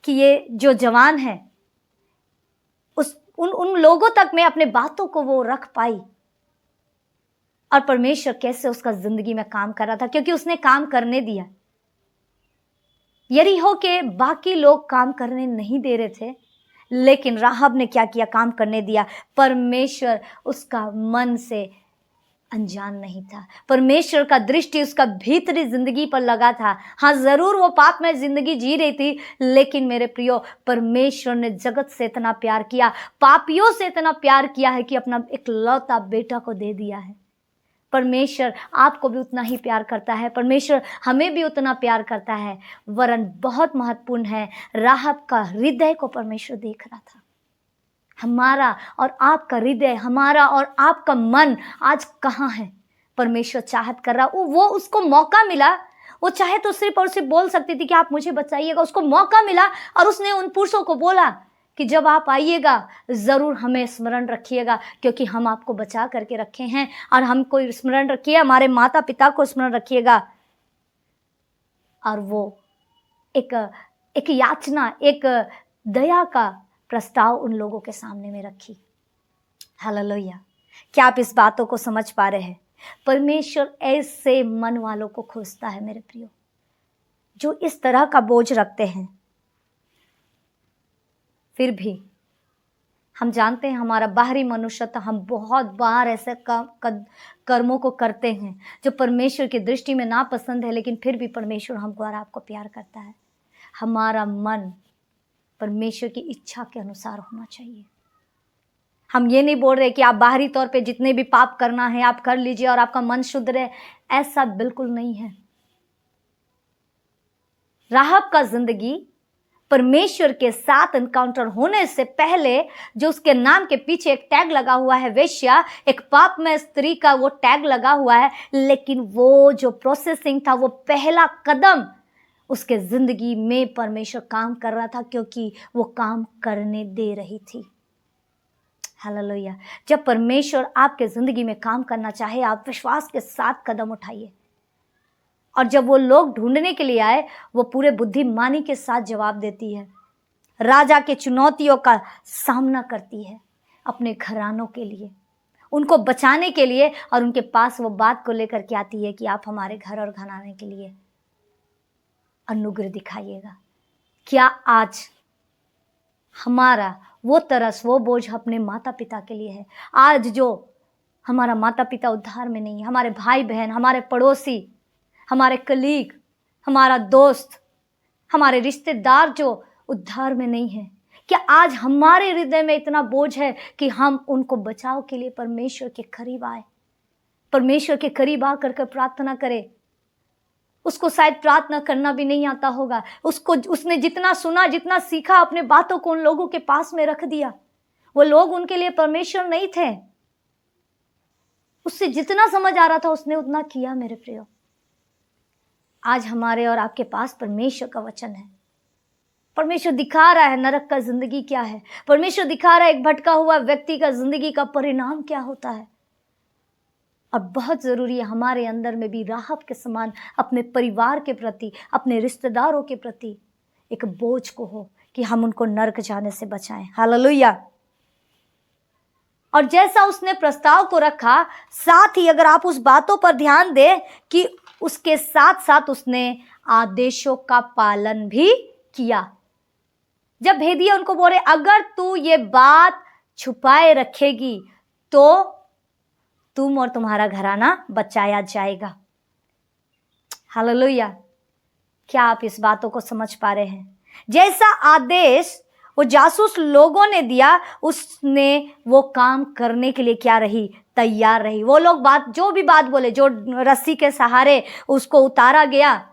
कि ये जो जवान है, उन लोगों तक में अपने बातों को वो रख पाई, और परमेश्वर कैसे उसका जिंदगी में काम कर रहा था, क्योंकि उसने काम करने दिया। यरीहो के बाकी लोग काम करने नहीं दे रहे थे, लेकिन राहब ने क्या किया, काम करने दिया। परमेश्वर उसका मन से अनजान नहीं था। परमेश्वर का दृष्टि उसका भीतरी जिंदगी पर लगा था। हाँ, जरूर वो पाप में जिंदगी जी रही थी, लेकिन मेरे प्रियो, परमेश्वर ने जगत से इतना प्यार किया, पापियों से इतना प्यार किया है कि अपना इकलौता बेटा को दे दिया है। परमेश्वर आपको भी उतना ही प्यार करता है, परमेश्वर हमें भी उतना प्यार करता है। वरन बहुत महत्वपूर्ण है, राहब का हृदय को परमेश्वर देख रहा था। हमारा और आपका हृदय, हमारा और आपका मन आज कहाँ है? परमेश्वर चाहत कर रहा, वो उसको मौका मिला। वो चाहे तो सिर्फ और सिर्फ बोल सकती थी कि आप मुझे बचाइएगा, उसको मौका मिला और उसने उन पुरुषों को बोला कि जब आप आइएगा ज़रूर हमें स्मरण रखिएगा, क्योंकि हम आपको बचा करके रखे हैं। और हमको स्मरण रखिए, हमारे माता पिता को स्मरण रखिएगा। और वो एक याचना, एक दया का प्रस्ताव उन लोगों के सामने में रखी। हालेलुया। क्या आप इस बातों को समझ पा रहे हैं? परमेश्वर ऐसे मन वालों को खोजता है मेरे प्रियो, जो इस तरह का बोझ रखते हैं। फिर भी हम जानते हैं हमारा बाहरी मनुष्यता, हम बहुत बार ऐसे कर्मों को करते हैं जो परमेश्वर की दृष्टि में नापसंद है, लेकिन फिर भी परमेश्वर हमको और आपको प्यार करता है। हमारा मन परमेश्वर की इच्छा के अनुसार होना चाहिए। हम ये नहीं बोल रहे कि आप बाहरी तौर पे जितने भी पाप करना है आप कर लीजिए और आपका मन शुद्ध रहे, ऐसा बिल्कुल नहीं है। राहब का जिंदगी परमेश्वर के साथ एनकाउंटर होने से पहले, जो उसके नाम के पीछे एक टैग लगा हुआ है वेश्या, एक पाप में स्त्री का वो टैग लगा हुआ है, लेकिन वो जो प्रोसेसिंग था, वो पहला कदम उसके जिंदगी में परमेश्वर काम कर रहा था, क्योंकि वो काम करने दे रही थी। हालेलुया। जब परमेश्वर आपके जिंदगी में काम करना चाहे, आप विश्वास के साथ कदम उठाइए। और जब वो लोग ढूंढने के लिए आए, वो पूरे बुद्धिमानी के साथ जवाब देती है, राजा के चुनौतियों का सामना करती है अपने घरानों के लिए, उनको बचाने के लिए, और उनके पास वो बात को लेकर के आती है कि आप हमारे घर और घराने के लिए अनुग्रह दिखाइएगा। क्या आज हमारा वो तरस, वो बोझ अपने माता पिता के लिए है? आज जो हमारा माता पिता उद्धार में नहीं है, हमारे भाई बहन, हमारे पड़ोसी, हमारे कलीग, हमारा दोस्त, हमारे रिश्तेदार जो उद्धार में नहीं है, क्या आज हमारे हृदय में इतना बोझ है कि हम उनको बचाव के लिए परमेश्वर के करीब आए, परमेश्वर के करीब आकर के प्रार्थना करें? उसको शायद प्रार्थना करना भी नहीं आता होगा, उसने जितना सुना, जितना सीखा, अपने बातों को उन लोगों के पास में रख दिया। वो लोग उनके लिए परमेश्वर नहीं थे, उससे जितना समझ आ रहा था उसने उतना किया। मेरे प्रियो, आज हमारे और आपके पास परमेश्वर का वचन है। परमेश्वर दिखा रहा है नरक का जिंदगी क्या है, परमेश्वर दिखा रहा है एक भटका हुआ व्यक्ति का जिंदगी का परिणाम क्या होता है। और बहुत ज़रूरी है हमारे अंदर में भी राहब के समान अपने परिवार के प्रति, अपने रिश्तेदारों के प्रति एक बोझ को हो कि हम उनको नरक जाने से बचाएं। हालेलुया। और जैसा उसने प्रस्ताव को रखा, साथ ही अगर आप उस बातों पर ध्यान दें कि उसके साथ साथ उसने आदेशों का पालन भी किया। जब भेदिया उनको बोले अगर तू ये बात छुपाए रखेगी तो तुम और तुम्हारा घराना बचाया जाएगा। हालेलुया। क्या आप इस बातों को समझ पा रहे हैं? जैसा आदेश वो जासूस लोगों ने दिया, उसने वो काम करने के लिए क्या रही? तैयार रही। वो लोग जो भी बात बोले, जो रस्सी के सहारे उसको उतारा गया,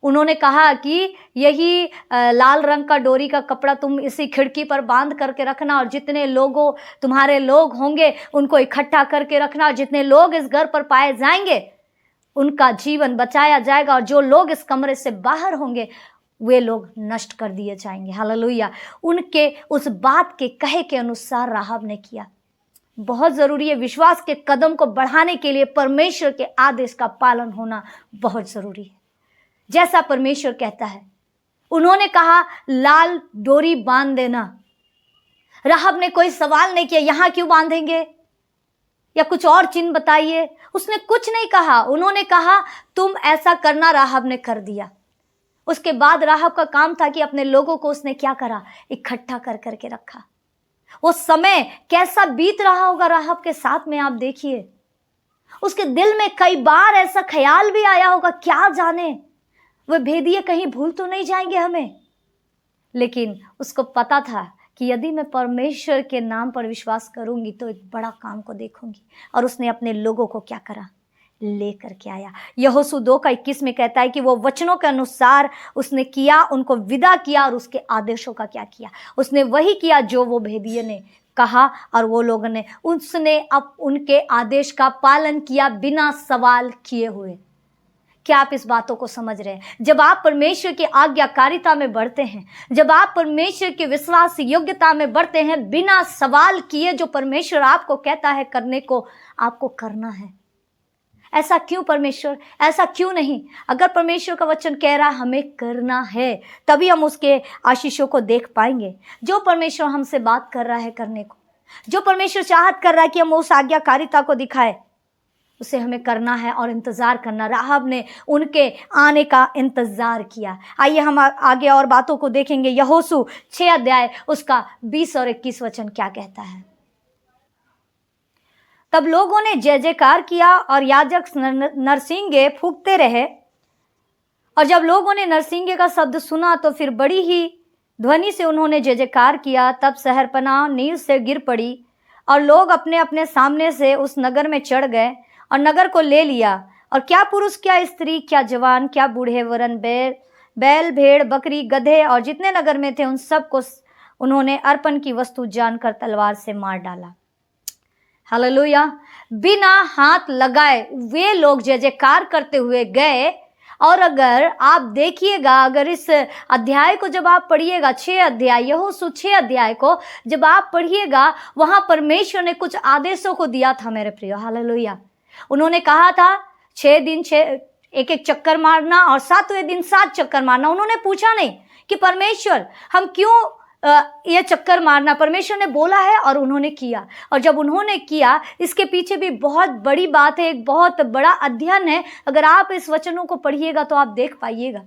उन्होंने कहा कि यही लाल रंग का डोरी का कपड़ा तुम इसी खिड़की पर बांध करके रखना, और जितने लोगों तुम्हारे लोग होंगे उनको इकट्ठा करके रखना, और जितने लोग इस घर पर पाए जाएंगे उनका जीवन बचाया जाएगा, और जो लोग इस कमरे से बाहर होंगे वे लोग नष्ट कर दिए जाएंगे। हालेलुया। उनके उस बात के कहे के अनुसार राहब ने किया। बहुत ज़रूरी है, विश्वास के कदम को बढ़ाने के लिए परमेश्वर के आदेश का पालन होना बहुत ज़रूरी है। जैसा परमेश्वर कहता है, उन्होंने कहा लाल डोरी बांध देना। राहब ने कोई सवाल नहीं किया, यहां क्यों बांधेंगे या कुछ और चिन्ह बताइए, उसने कुछ नहीं कहा। उन्होंने कहा तुम ऐसा करना, राहब ने कर दिया। उसके बाद राहब का काम था कि अपने लोगों को उसने क्या करा? इकट्ठा कर करके रखा। वो समय कैसा बीत रहा होगा राहब के साथ में, आप देखिए। उसके दिल में कई बार ऐसा ख्याल भी आया होगा, क्या जाने वह भेदिए कहीं भूल तो नहीं जाएंगे हमें। लेकिन उसको पता था कि यदि मैं परमेश्वर के नाम पर विश्वास करूंगी तो एक बड़ा काम को देखूंगी। और उसने अपने लोगों को क्या करा? लेकर के आया। यहोशू 2:21 में कहता है कि वो वचनों के अनुसार उसने किया, उनको विदा किया, और उसके आदेशों का क्या किया? उसने वही किया जो वो भेदिए ने कहा, और वो लोगों ने उसने अब उनके आदेश का पालन किया बिना सवाल किए हुए। क्या आप इस बातों को समझ रहे हैं? जब आप परमेश्वर की आज्ञाकारिता में बढ़ते हैं, जब आप परमेश्वर की विश्वास योग्यता में बढ़ते हैं, बिना सवाल किए जो परमेश्वर आपको कहता है करने को, आपको करना है। ऐसा क्यों परमेश्वर, ऐसा क्यों नहीं? अगर परमेश्वर का वचन कह रहा हमें करना है, तभी हम उसके आशीषों को देख पाएंगे। जो परमेश्वर हमसे बात कर रहा है करने को, जो परमेश्वर चाहत कर रहा है कि हम उस आज्ञाकारिता को दिखाए, उसे हमें करना है और इंतजार करना। राहब ने उनके आने का इंतजार किया। आइए हम आगे और बातों को देखेंगे। यहोशू 6 अध्याय उसका 20 और 21 वचन क्या कहता है। तब लोगों ने जय जयकार किया और याजक नरसिंगे फूंकते रहे। और जब लोगों ने नरसिंगे का शब्द सुना तो फिर बड़ी ही ध्वनि से उन्होंने जय जयकार किया। तब शहरपनाह नींव से गिर पड़ी और लोग अपने अपने सामने से उस नगर में चढ़ गए और नगर को ले लिया। और क्या पुरुष, क्या स्त्री, क्या जवान, क्या बूढ़े, वरन बैल, भेड़, बकरी, गधे और जितने नगर में थे, उन सब को उन्होंने अर्पण की वस्तु जानकर तलवार से मार डाला। हालेलुया। बिना हाथ लगाए वे लोग जय जयकार करते हुए गए। और अगर आप देखिएगा, अगर इस अध्याय को जब आप पढ़िएगा, 6 अध्याय, यहोशू 6 अध्याय को जब आप पढ़िएगा, वहां परमेश्वर ने कुछ आदेशों को दिया था मेरे प्रियो। हालेलुया। उन्होंने कहा था 6 दिन 6 एक चक्कर मारना और 7वें दिन 7 चक्कर मारना। उन्होंने पूछा नहीं कि परमेश्वर हम क्यों ये चक्कर मारना, परमेश्वर ने बोला है और उन्होंने किया। और जब उन्होंने किया, इसके पीछे भी बहुत बड़ी बात है, एक बहुत बड़ा अध्ययन है। अगर आप इस वचनों को पढ़िएगा तो आप देख पाइएगा।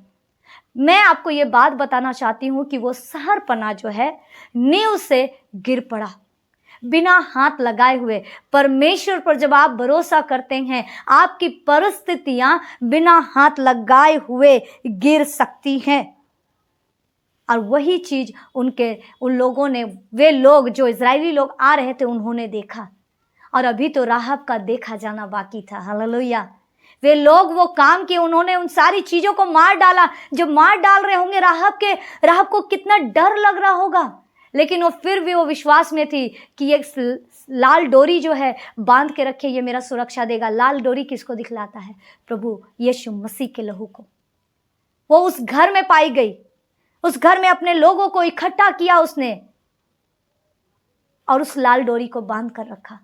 मैं आपको ये बात बताना चाहती हूँ कि वो शहरपनाह जो है नींव से गिर पड़ा बिना हाथ लगाए हुए। परमेश्वर पर जब आप भरोसा करते हैं, आपकी परिस्थितियां बिना हाथ लगाए हुए गिर सकती हैं। और वही चीज उन लोगों ने, वे लोग जो इजरायली लोग आ रहे थे, उन्होंने देखा। और अभी तो राहब का देखा जाना बाकी था। हालेलुया। वे लोग वो काम किए, उन्होंने उन सारी चीजों को मार डाला। जब मार डाल रहे होंगे, राहब को कितना डर लग रहा होगा, लेकिन वो फिर भी वो विश्वास में थी कि एक लाल डोरी जो है बांध के रखे, ये मेरा सुरक्षा देगा। लाल डोरी किसको दिखलाता है? प्रभु यीशु मसीह के लहू को। वो उस घर में पाई गई, उस घर में अपने लोगों को इकट्ठा किया उसने और उस लाल डोरी को बांध कर रखा।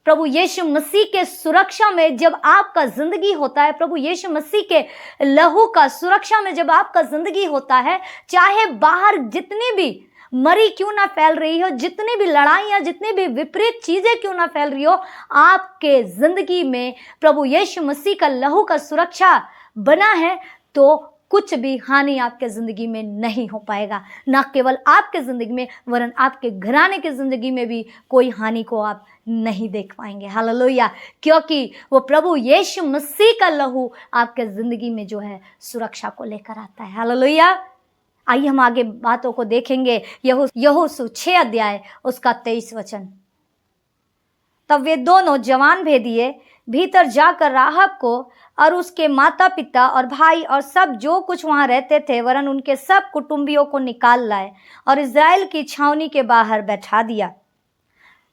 प्रभु यीशु मसीह के सुरक्षा में जब आपका जिंदगी होता है, प्रभु यीशु मसीह के लहू का सुरक्षा में जब आपका जिंदगी होता है, चाहे बाहर जितनी भी मरी क्यों ना फैल रही हो, जितनी भी लड़ाइयां, जितनी भी विपरीत चीजें क्यों ना फैल रही हो, आपके जिंदगी में प्रभु यीशु मसीह का लहू का सुरक्षा बना है तो कुछ भी हानि आपके जिंदगी में नहीं हो पाएगा। ना केवल आपके जिंदगी में, वरन आपके घराने की जिंदगी में भी कोई हानि को आप नहीं देख पाएंगे। हालेलुया। क्योंकि वो प्रभु यीशु मसीह का लहू आपके जिंदगी में जो है सुरक्षा को लेकर आता है। हालेलुया। आइए हम आगे बातों को देखेंगे। यहोशू 6 अध्याय उसका 23 वचन। तब वे दोनों जवान भेदिए भीतर जाकर राहब को और उसके माता पिता और भाई और सब जो कुछ वहां रहते थे, वरन उनके सब कुटुंबियों को निकाल लाए और इज़राइल की छावनी के बाहर बैठा दिया।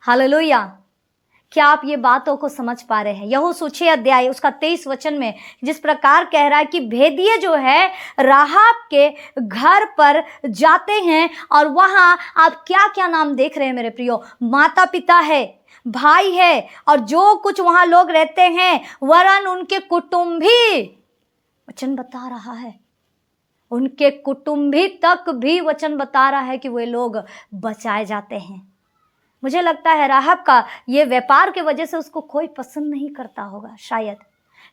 हालेलुया। क्या आप ये बातों को समझ पा रहे हैं? यहोशू 6 अध्याय उसका 23 वचन में जिस प्रकार कह रहा है कि भेदिए जो है राहब के घर पर जाते हैं और वहां आप क्या क्या नाम देख रहे हैं मेरे प्रियो? माता पिता है, भाई है और जो कुछ वहां लोग रहते हैं, वरन उनके कुटुंबी, वचन बता रहा है उनके कुटुंबी तक भी वचन बता रहा है कि वे लोग बचाए जाते हैं। मुझे लगता है राहब का ये व्यापार के वजह से उसको कोई पसंद नहीं करता होगा शायद,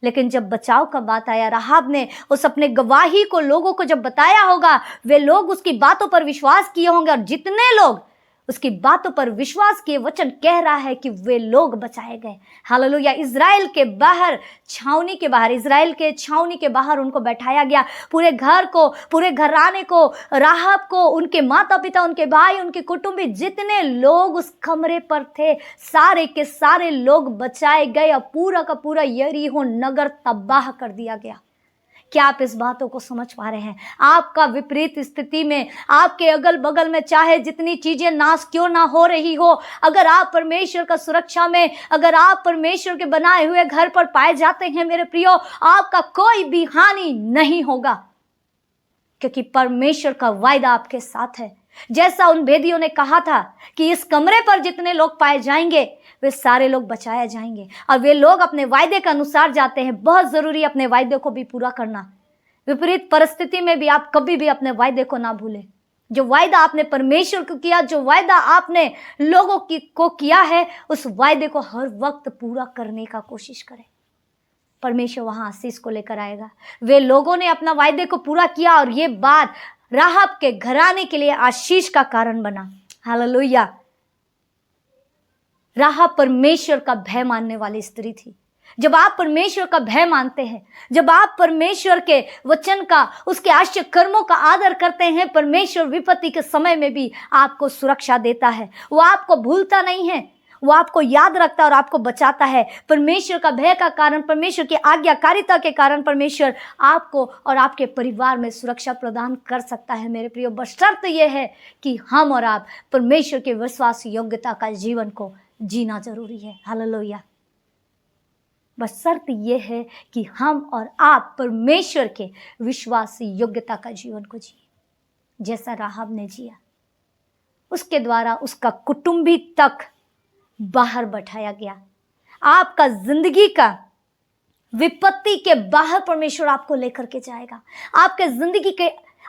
लेकिन जब बचाव का बात आया, राहब ने उस अपने गवाही को लोगों को जब बताया होगा, वे लोग उसकी बातों पर विश्वास किए होंगे और जितने लोग उसकी बातों पर विश्वास किए, वचन कह रहा है कि वे लोग बचाए गए। हालेलुया। इज़राइल के बाहर, छावनी के बाहर, इज़राइल के छावनी के बाहर उनको बैठाया गया। पूरे घर को, पूरे घराने को, राहब को, उनके माता पिता, उनके भाई, उनके कुटुंबी, जितने लोग उस कमरे पर थे, सारे के सारे लोग बचाए गए और पूरा का पूरा यरीहो नगर तबाह कर दिया गया। क्या आप इस बातों को समझ पा रहे हैं? आपका विपरीत स्थिति में, आपके अगल बगल में चाहे जितनी चीजें नाश क्यों ना हो रही हो, अगर आप परमेश्वर का सुरक्षा में, अगर आप परमेश्वर के बनाए हुए घर पर पाए जाते हैं मेरे प्रियो, आपका कोई भी हानि नहीं होगा, क्योंकि परमेश्वर का वायदा आपके साथ है। जैसा उन भेदियों ने कहा था कि इस कमरे पर जितने लोग पाए जाएंगे वे सारे लोग बचाए जाएंगे, और वे लोग अपने वायदे के अनुसार जाते हैं। बहुत जरूरी है अपने वायदे को भी पूरा करना। विपरीत परिस्थिति में भी आप कभी भी अपने वायदे को ना भूलें। जो वायदा आपने परमेश्वर को किया, जो वायदा आपने लोगों को किया है, उस वायदे को हर वक्त पूरा करने का कोशिश करें। परमेश्वर वहां आशीष को लेकर आएगा। वे लोगों ने अपना वायदे को पूरा किया और ये बात राहब के घराने के लिए आशीष का कारण बना। हालेलुया। राहब परमेश्वर का भय मानने वाली स्त्री थी। जब आप परमेश्वर का भय मानते हैं, जब आप परमेश्वर के वचन का, उसके आश्चर्य कर्मों का आदर करते हैं, परमेश्वर विपत्ति के समय में भी आपको सुरक्षा देता है। वो आपको भूलता नहीं है, वो आपको याद रखता है और आपको बचाता है। परमेश्वर का भय का कारण, परमेश्वर की आज्ञाकारिता के कारण परमेश्वर आपको और आपके परिवार में सुरक्षा प्रदान कर सकता है मेरे प्रियो। बशर्त यह है कि हम और आप परमेश्वर के विश्वास योग्यता का जीवन को जीना जरूरी है। हालेलुया। बशर्त यह है कि हम और आप परमेश्वर के विश्वास योग्यता का जीवन को जिए, जैसा राहब ने जिया। उसके द्वारा उसका कुटुंबी तक बाहर बैठाया गया। आपका जिंदगी का विपत्ति के बाहर परमेश्वर आपको लेकर के जाएगा। आपके जिंदगी के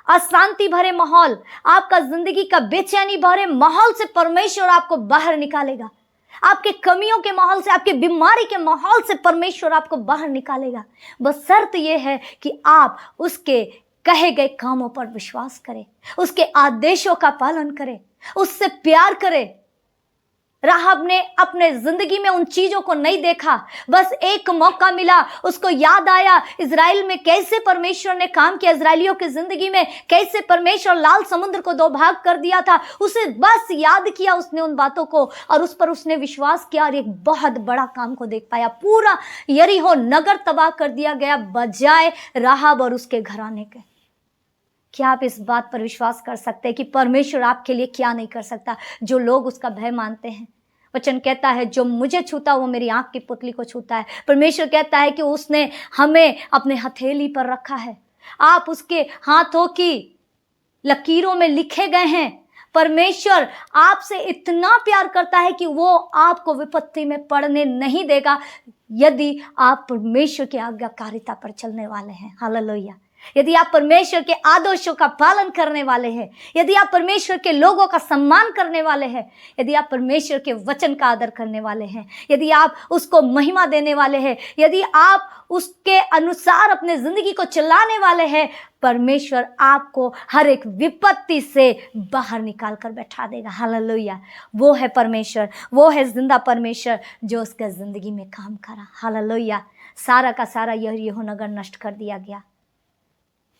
अशांति भरे माहौल, आपका जिंदगी का बेचैनी भरे माहौल से परमेश्वर आपको बाहर निकालेगा। आपके कमियों के माहौल से, आपके बीमारी के माहौल से परमेश्वर आपको बाहर निकालेगा। बस शर्त यह है कि आप उसके कहे गए कामों पर विश्वास करें, उसके आदेशों का पालन करें, उससे प्यार करें। राहब ने अपने जिंदगी में उन चीजों को नहीं देखा। बस एक मौका मिला, उसको याद आया इजराइल में कैसे परमेश्वर ने काम किया, इजराइलियों की जिंदगी में कैसे परमेश्वर लाल समुद्र को दो भाग कर दिया था। उसे बस याद किया उसने उन बातों को, और उस पर उसने विश्वास किया और एक बहुत बड़ा काम को देख पाया। पूरा यरीहो नगर तबाह कर दिया गया बजाय राहब और उसके घराने के। क्या आप इस बात पर विश्वास कर सकते हैं कि परमेश्वर आपके लिए क्या नहीं कर सकता? जो लोग उसका भय मानते हैं, वचन कहता है जो मुझे छूता वो मेरी आंख की पुतली को छूता है। परमेश्वर कहता है कि उसने हमें अपने हथेली पर रखा है, आप उसके हाथों की लकीरों में लिखे गए हैं। परमेश्वर आपसे इतना प्यार करता है कि वो आपको विपत्ति में पड़ने नहीं देगा यदि आप परमेश्वर की आज्ञाकारिता पर चलने वाले हैं। हालेलुया। यदि आप परमेश्वर के आदेशों का पालन करने वाले हैं, यदि आप परमेश्वर के लोगों का सम्मान करने वाले हैं, यदि आप परमेश्वर के वचन का आदर करने वाले हैं, यदि आप उसको महिमा देने वाले हैं, यदि आप उसके अनुसार अपने जिंदगी को चलाने वाले हैं, परमेश्वर आपको हर एक विपत्ति से बाहर निकाल कर बैठा देगा। हालेलुया। वो है परमेश्वर, वो है जिंदा परमेश्वर जो उसके जिंदगी में काम करा। हालेलुया। सारा का सारा यरीहो नगर नष्ट कर दिया गया,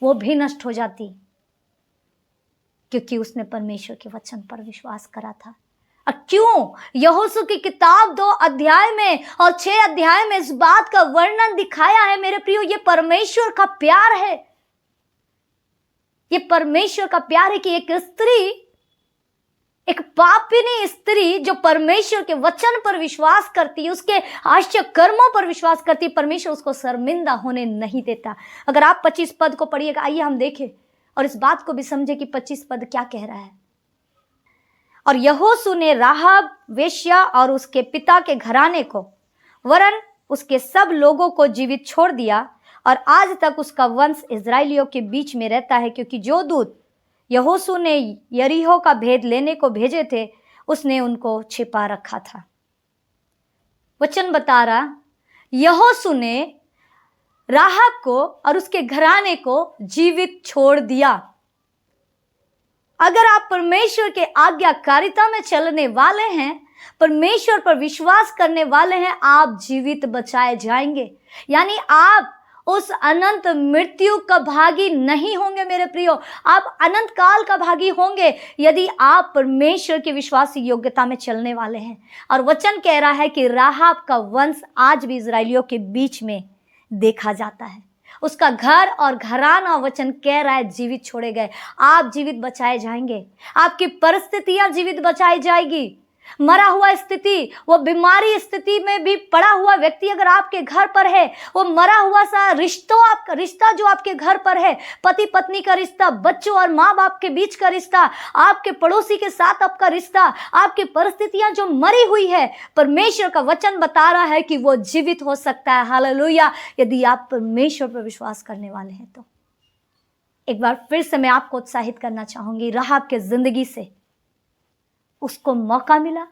वो भी नष्ट हो जाती क्योंकि उसने परमेश्वर के वचन पर विश्वास करा था। और क्यों यहोशू की किताब 2 अध्याय में और 6 अध्याय में इस बात का वर्णन दिखाया है मेरे प्रियो। ये परमेश्वर का प्यार है, ये परमेश्वर का प्यार है कि एक स्त्री, एक पापिनी स्त्री जो परमेश्वर के वचन पर विश्वास करती, उसके आश्चर्य कर्मों पर विश्वास करती, परमेश्वर उसको शर्मिंदा होने नहीं देता। अगर आप 25 पद को पढ़िएगा, आइए हम देखें और इस बात को भी समझे कि 25 पद क्या कह रहा है। और यहोशू ने राहब वेश्या और उसके पिता के घराने को वरन उसके सब लोगों को जीवित छोड़ दिया, और आज तक उसका वंश इजराइलियों के बीच में रहता है, क्योंकि जो दूत यहोशू ने यरीहो का भेद लेने को भेजे थे उसने उनको छिपा रखा था। वचन बता रहा, यहोशू ने राहब को और उसके घराने को जीवित छोड़ दिया। अगर आप परमेश्वर के आज्ञाकारिता में चलने वाले हैं, परमेश्वर पर विश्वास करने वाले हैं, आप जीवित बचाए जाएंगे। यानी आप उस अनंत मृत्यु का भागी नहीं होंगे मेरे प्रियो, आप अनंत काल का भागी होंगे यदि आप परमेश्वर की विश्वास योग्यता में चलने वाले हैं। और वचन कह रहा है कि राहब का वंश आज भी इजराइलियों के बीच में देखा जाता है, उसका घर और घराना, वचन कह रहा है, जीवित छोड़े गए। आप जीवित बचाए जाएंगे, आपकी परिस्थितियां जीवित बचाई जाएगी। मरा हुआ स्थिति, वो बीमारी स्थिति में भी पड़ा हुआ व्यक्ति अगर आपके घर पर है, वो मरा हुआ सा रिश्ता जो आपके घर पर है, पति पत्नी का रिश्ता, बच्चों और माँ बाप के बीच का रिश्ता, आपके पड़ोसी के साथ आपका रिश्ता, आपकी परिस्थितियां जो मरी हुई है, परमेश्वर का वचन बता रहा है कि वो जीवित हो सकता है। हालेलुया, यदि आप परमेश्वर पर विश्वास करने वाले हैं तो। एक बार फिर से मैं आपको उत्साहित करना चाहूंगी, राहाब के जिंदगी से उसको मौका मिला,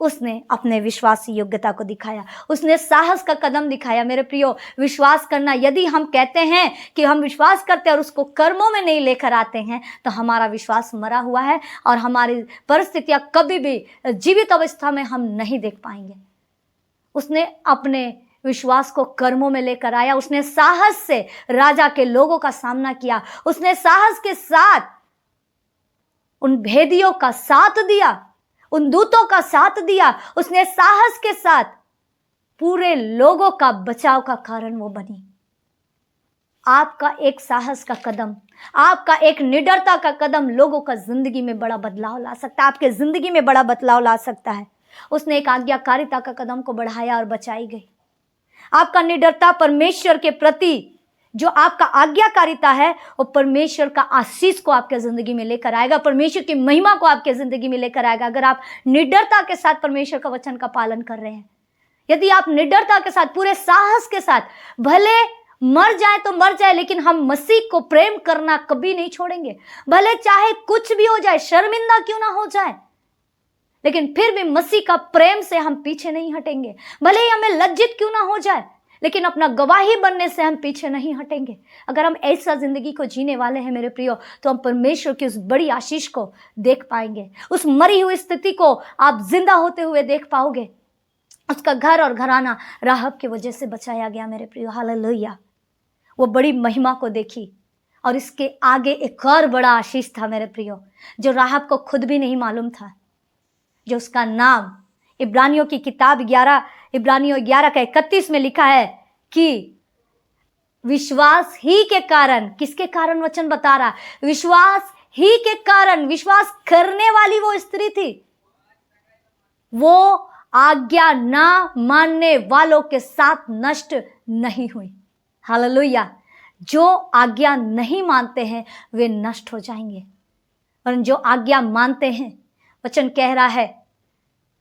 उसने अपने विश्वास की योग्यता को दिखाया, उसने साहस का कदम दिखाया। मेरे प्रियो, विश्वास करना, यदि हम कहते हैं कि हम विश्वास करते हैं और उसको कर्मों में नहीं लेकर आते हैं तो हमारा विश्वास मरा हुआ है और हमारी परिस्थितियां कभी भी जीवित अवस्था में हम नहीं देख पाएंगे। उसने अपने विश्वास को कर्मों में लेकर आया, उसने साहस से राजा के लोगों का सामना किया, उसने साहस के साथ उन भेदियों का साथ दिया, उन दूतों का साथ दिया, उसने साहस के साथ पूरे लोगों का बचाव का कारण वो बनी। आपका एक साहस का कदम, आपका एक निडरता का कदम लोगों का जिंदगी में बड़ा बदलाव ला सकता है, आपके जिंदगी में बड़ा बदलाव ला सकता है। उसने एक आज्ञाकारिता का कदम को बढ़ाया और बचाई गई। आपका निडरता परमेश्वर के प्रति जो आपका आज्ञाकारिता है, वो परमेश्वर का आशीष को आपके जिंदगी में लेकर आएगा, परमेश्वर की महिमा को आपके जिंदगी में लेकर आएगा। अगर आप निडरता के साथ परमेश्वर का वचन का पालन कर रहे हैं, यदि आप निडरता के साथ, पूरे साहस के साथ, भले मर जाए तो मर जाए, लेकिन हम मसीह को प्रेम करना कभी नहीं छोड़ेंगे। भले चाहे कुछ भी हो जाए, शर्मिंदा क्यों ना हो जाए, लेकिन फिर भी मसीह का प्रेम से हम पीछे नहीं हटेंगे। भले ही हमें लज्जित क्यों ना हो जाए, लेकिन अपना गवाही बनने से हम पीछे नहीं हटेंगे। अगर हम ऐसा जिंदगी को जीने वाले हैं मेरे प्रियो, तो हम परमेश्वर की उस बड़ी आशीष को देख पाएंगे, उस मरी हुई स्थिति को आप जिंदा होते हुए देख पाओगे। उसका घर और घराना राहब की वजह से बचाया गया मेरे प्रियो। हालेलुया, वो बड़ी महिमा को देखी। और इसके आगे एक और बड़ा आशीष था मेरे प्रियो, जो राहब को खुद भी नहीं मालूम था, जो उसका नाम इब्रानियों की किताब 11 का 31 में लिखा है कि विश्वास ही के कारण, किसके कारण वचन बता रहा, विश्वास ही के कारण, विश्वास करने वाली वो स्त्री थी, वो आज्ञा ना मानने वालों के साथ नष्ट नहीं हुई। हालेलुया, जो आज्ञा नहीं मानते हैं वे नष्ट हो जाएंगे, और जो आज्ञा मानते हैं, वचन कह रहा है,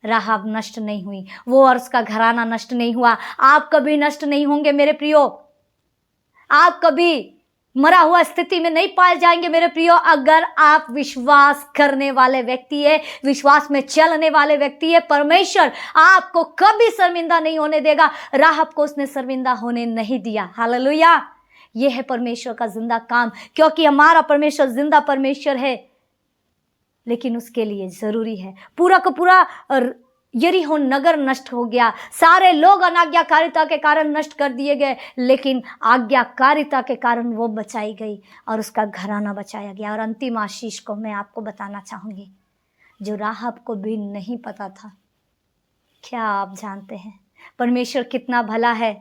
राहाब नष्ट नहीं हुई, वो और उसका घराना नष्ट नहीं हुआ। आप कभी नष्ट नहीं होंगे मेरे प्रियो, आप कभी मरा हुआ स्थिति में नहीं पाए जाएंगे मेरे प्रियो, अगर आप विश्वास करने वाले व्यक्ति है, विश्वास में चलने वाले व्यक्ति है। परमेश्वर आपको कभी शर्मिंदा नहीं होने देगा। राहब को उसने शर्मिंदा होने नहीं दिया। हालेलुया, ये है परमेश्वर का जिंदा काम, क्योंकि हमारा परमेश्वर जिंदा परमेश्वर है। लेकिन उसके लिए जरूरी है, पूरा का पूरा यरीहो नगर नष्ट हो गया, सारे लोग अनाज्ञाकारिता के कारण नष्ट कर दिए गए, लेकिन आज्ञाकारिता के कारण वो बचाई गई और उसका घराना बचाया गया। और अंतिम आशीष को मैं आपको बताना चाहूंगी, जो राहब को भी नहीं पता था। क्या आप जानते हैं परमेश्वर कितना भला है?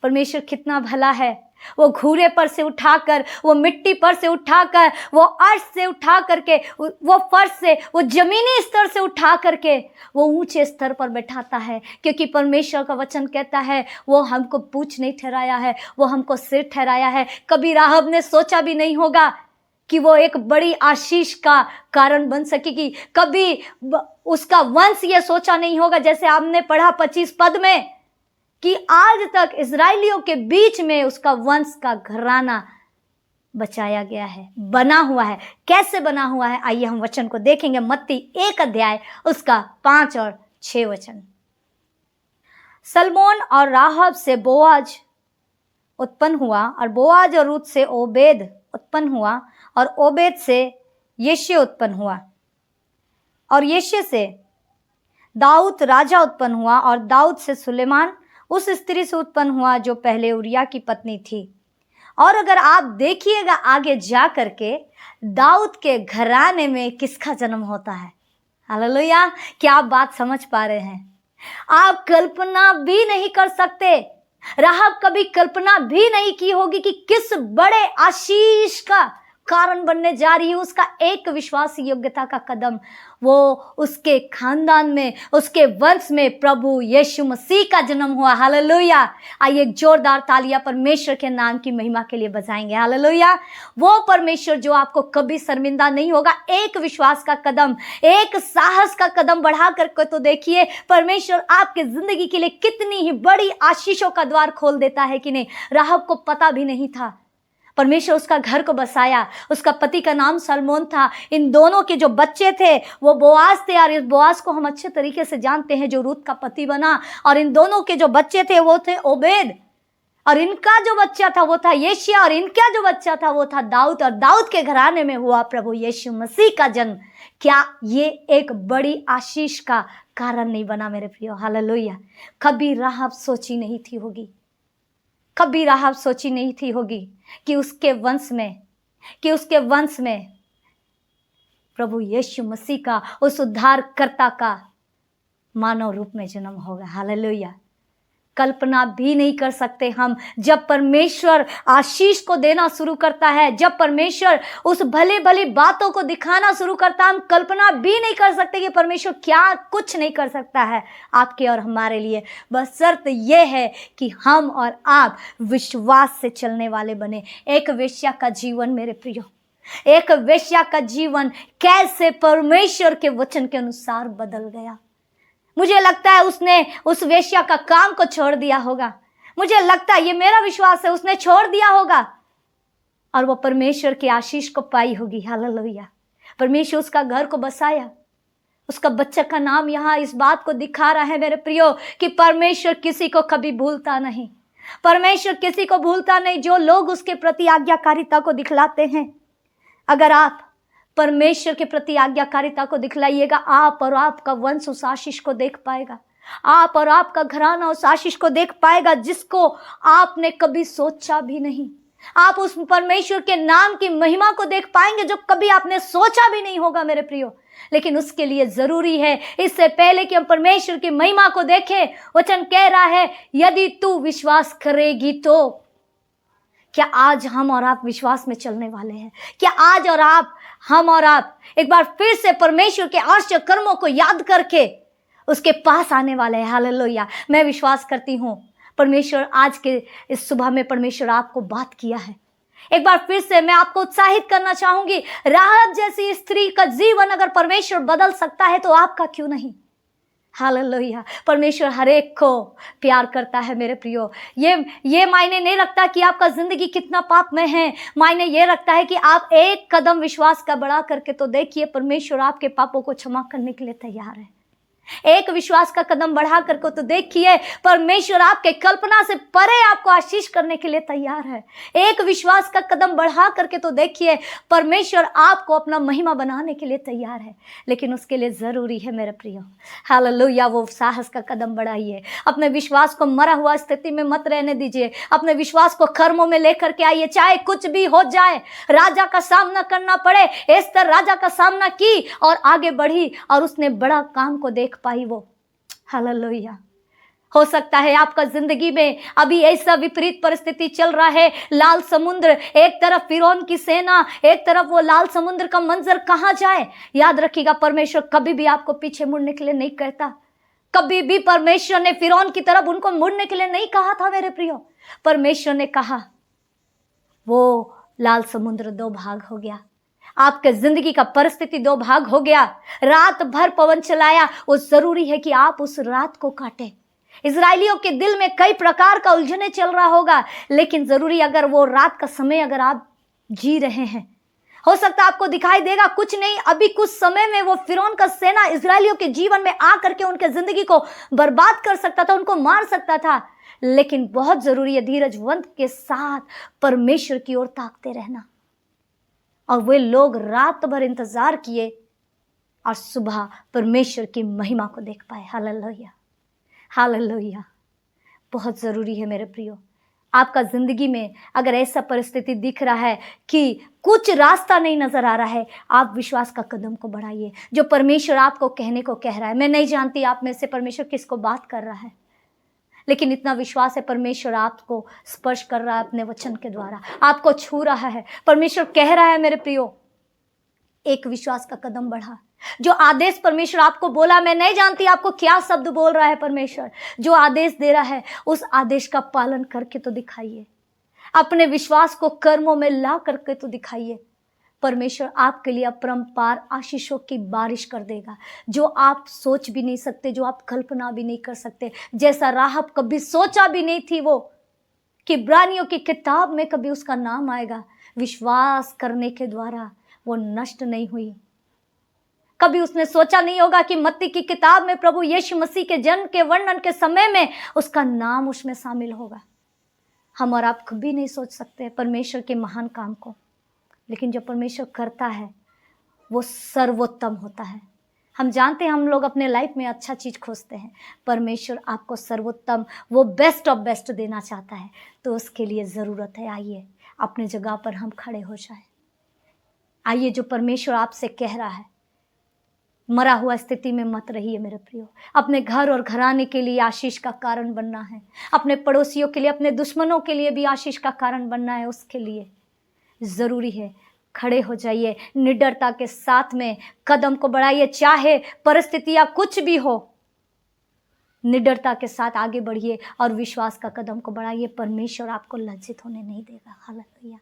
परमेश्वर कितना भला है। वो घूरे पर से उठाकर, वो मिट्टी पर से उठाकर, वो अर्श से उठा करके, वो फर्श से, वो जमीनी स्तर से उठा करके वो ऊंचे स्तर पर बैठाता है, क्योंकि परमेश्वर का वचन कहता है वो हमको पूंछ नहीं ठहराया है, वो हमको सिर ठहराया है। कभी राहब ने सोचा भी नहीं होगा कि वो एक बड़ी आशीष का कारण बन सकेगी। कभी उसका वंश ये सोचा नहीं होगा, जैसे आपने पढ़ा 25 पद में, कि आज तक इजराइलियों के बीच में उसका वंश का घराना बचाया गया है, बना हुआ है। कैसे बना हुआ है, आइए हम वचन को देखेंगे। मत्ती 1 अध्याय उसका 5 और 6 वचन। सलमोन और राहब से बोआज उत्पन्न हुआ, और बोआज और रूत से ओबेद उत्पन्न हुआ, और ओबेद से यिशै उत्पन्न हुआ, और यिशै से दाऊद राजा उत्पन्न हुआ, और दाऊद से सुलेमान उस स्त्री से उत्पन्न हुआ जो पहले उरिया की पत्नी थी। और अगर आप देखिएगा आगे जा करके, दाऊद के घराने में किसका जन्म होता है? हालेलुया, क्या आप बात समझ पा रहे हैं? आप कल्पना भी नहीं कर सकते राहब कभी कल्पना भी नहीं की होगी कि किस बड़े आशीष का कारण बनने जा रही है उसका एक विश्वास योग्यता का कदम। वो उसके खानदान में, उसके वंश में प्रभु यीशु मसीह का जन्म हुआ। हालेलुया। आइए एक जोरदार तालियां परमेश्वर के नाम की महिमा के लिए बजाएंगे। हालेलुया। वो परमेश्वर जो आपको कभी शर्मिंदा नहीं होगा। एक विश्वास का कदम, एक साहस का कदम बढ़ा करके तो देखिए परमेश्वर आपके जिंदगी के लिए कितनी ही बड़ी आशीषों का द्वार खोल देता है कि नहीं। राहब को पता भी नहीं था, परमेश्वर उसका घर को बसाया। उसका पति का नाम सलमोन था। इन दोनों के जो बच्चे थे वो बोआज थे, और इस बोआज को हम अच्छे तरीके से जानते हैं जो रूत का पति बना। और इन दोनों के जो बच्चे थे वो थे ओबेद, और इनका जो बच्चा था वो था येशिया, और इनका जो बच्चा था वो था दाऊद। और दाऊद के घराने में हुआ प्रभु यीशु मसीह का जन्म। क्या ये एक बड़ी आशीष का कारण नहीं बना मेरे प्रियो? हालेलुया। कभी राहब सोची नहीं थी होगी, कभी राहब सोची नहीं थी होगी कि उसके वंश में प्रभु यीशु मसीह का, उस उद्धारकर्ता का मानव रूप में जन्म होगा। हालेलुया। कल्पना भी नहीं कर सकते हम। जब परमेश्वर आशीष को देना शुरू करता है, जब परमेश्वर उस भले भले बातों को दिखाना शुरू करता है, हम कल्पना भी नहीं कर सकते कि परमेश्वर क्या कुछ नहीं कर सकता है आपके और हमारे लिए। बस शर्त यह है कि हम और आप विश्वास से चलने वाले बने। एक वेश्या का जीवन मेरे प्रियो, एक वेश्या का जीवन कैसे परमेश्वर के वचन के अनुसार बदल गया। मुझे लगता है उसने उस वेश्या का काम को छोड़ दिया होगा। मुझे लगता है, ये मेरा विश्वास है, उसने छोड़ दिया होगा और वो परमेश्वर की आशीष को पाई होगी। हालेलुया। परमेश्वर उसका घर को बसाया। उसका बच्चा का नाम यहाँ इस बात को दिखा रहा है मेरे प्रियो कि परमेश्वर किसी को कभी भूलता नहीं। परमेश्वर किसी को भूलता नहीं जो लोग उसके प्रति आज्ञाकारिता को दिखलाते हैं। अगर आप परमेश्वर के प्रति आज्ञाकारिता को दिखलाइएगा, आप और आपका वंश उस आशीष को देख पाएगा। आप और आपका घराना उस आशीष को देख पाएगा जिसको आपने कभी सोचा भी नहीं। आप उस परमेश्वर के नाम की महिमा को देख पाएंगे जो कभी आपने सोचा भी नहीं होगा मेरे प्रियो। लेकिन उसके लिए जरूरी है, इससे पहले कि हम परमेश्वर की महिमा को देखें, वचन कह रहा है यदि तू विश्वास करेगी तो। क्या आज हम और आप विश्वास में चलने वाले हैं? क्या आज और हम और आप एक बार फिर से परमेश्वर के आश्चर्य कर्मों को याद करके उसके पास आने वाले हैं? हालेलुया। मैं विश्वास करती हूँ परमेश्वर आज के इस सुबह में परमेश्वर आपको बात किया है। एक बार फिर से मैं आपको उत्साहित करना चाहूंगी, राहब जैसी स्त्री का जीवन अगर परमेश्वर बदल सकता है तो आपका क्यों नहीं? हालेलुया। परमेश्वर हर एक को प्यार करता है मेरे प्रियो। ये मायने नहीं रखता कि आपका जिंदगी कितना पाप में है। मायने ये रखता है कि आप एक कदम विश्वास का बढ़ा करके तो देखिए परमेश्वर आपके पापों को क्षमा करने के लिए तैयार है। एक विश्वास का कदम बढ़ा करके तो देखिए परमेश्वर आपके कल्पना से परे आपको आशीष करने के लिए तैयार है। एक विश्वास का कदम बढ़ा करके तो देखिए परमेश्वर आपको अपना महिमा बनाने के लिए तैयार है। लेकिन उसके लिए जरूरी है मेरे प्रियो, हालेलुया, वो साहस का कदम बढ़ाइए। अपने विश्वास को मरा हुआ स्थिति में मत रहने दीजिए। अपने विश्वास को कर्मों में लेकर के आइए। चाहे कुछ भी हो जाए, राजा का सामना करना पड़े, एस्तर राजा का सामना की और आगे बढ़ी और उसने बड़ा काम को देख पाई वो। हालेलुया। हो सकता है आपका जिंदगी में अभी ऐसा विपरीत परिस्थिति चल रहा है, लाल समुद्र, एक तरफ फिरौन की सेना, एक तरफ वो लाल समुद्र का मंजर, कहां जाए? याद रखिएगा परमेश्वर कभी भी आपको पीछे मुड़ने के लिए नहीं कहता। कभी भी परमेश्वर ने फिरौन की तरफ उनको मुड़ने के लिए नहीं कहा था मेरे प्रियो। परमेश्वर ने कहा, वो लाल समुद्र दो भाग हो गया। आपके जिंदगी का परिस्थिति दो भाग हो गया। रात भर पवन चलाया, वो जरूरी है कि आप उस रात को काटे। इजराइलियों के दिल में कई प्रकार का उलझने चल रहा होगा, लेकिन जरूरी अगर वो रात का समय अगर आप जी रहे हैं, हो सकता है आपको दिखाई देगा कुछ नहीं, अभी कुछ समय में वो फिरौन का सेना इजराइलियों के जीवन में आकर के उनके जिंदगी को बर्बाद कर सकता था, उनको मार सकता था। लेकिन बहुत जरूरी है धीरजवंत के साथ परमेश्वर की ओर ताकते रहना। और वे लोग रात भर इंतजार किए और सुबह परमेश्वर की महिमा को देख पाए। Hallelujah, hallelujah. बहुत जरूरी है मेरे प्रियो, आपका जिंदगी में अगर ऐसा परिस्थिति दिख रहा है कि कुछ रास्ता नहीं नजर आ रहा है, आप विश्वास का कदम को बढ़ाइए जो परमेश्वर आपको कहने को कह रहा है। मैं नहीं जानती आप में से परमेश्वर किसको बात कर रहा है, लेकिन इतना विश्वास है परमेश्वर आपको स्पर्श कर रहा है अपने वचन के द्वारा, आपको छू रहा है। परमेश्वर कह रहा है मेरे प्रियो, एक विश्वास का कदम बढ़ा। जो आदेश परमेश्वर आपको बोला, मैं नहीं जानती आपको क्या शब्द बोल रहा है परमेश्वर, जो आदेश दे रहा है उस आदेश का पालन करके तो दिखाइए, अपने विश्वास को कर्मों में ला करके तो दिखाइए। परमेश्वर आपके लिए अपरंपार आशीषों की बारिश कर देगा, जो आप सोच भी नहीं सकते, जो आप कल्पना भी नहीं कर सकते। जैसा राहब कभी सोचा भी नहीं थी वो कि इब्रानियों की किताब में कभी उसका नाम आएगा, विश्वास करने के द्वारा वो नष्ट नहीं हुई। कभी उसने सोचा नहीं होगा कि मत्ती की किताब में प्रभु यीशु मसीह के जन्म के वर्णन के समय में उसका नाम उसमें शामिल होगा। हम और आप कभी नहीं सोच सकते परमेश्वर के महान काम को, लेकिन जो परमेश्वर करता है वो सर्वोत्तम होता है। हम जानते हैं हम लोग अपने लाइफ में अच्छा चीज़ खोजते हैं, परमेश्वर आपको सर्वोत्तम, वो बेस्ट ऑफ बेस्ट देना चाहता है, तो उसके लिए ज़रूरत है। आइए अपने जगह पर हम खड़े हो जाए। आइए, जो परमेश्वर आपसे कह रहा है, मरा हुआ स्थिति में मत रहिए मेरे प्रियो। अपने घर और घराने के लिए आशीष का कारण बनना है, अपने पड़ोसियों के लिए, अपने दुश्मनों के लिए भी आशीष का कारण बनना है। उसके लिए ज़रूरी है खड़े हो जाइए, निडरता के साथ में कदम को बढ़ाइए, चाहे परिस्थितियाँ कुछ भी हो, निडरता के साथ आगे बढ़िए और विश्वास का कदम को बढ़ाइए। परमेश्वर आपको लज्जित होने नहीं देगा। हालेलुया।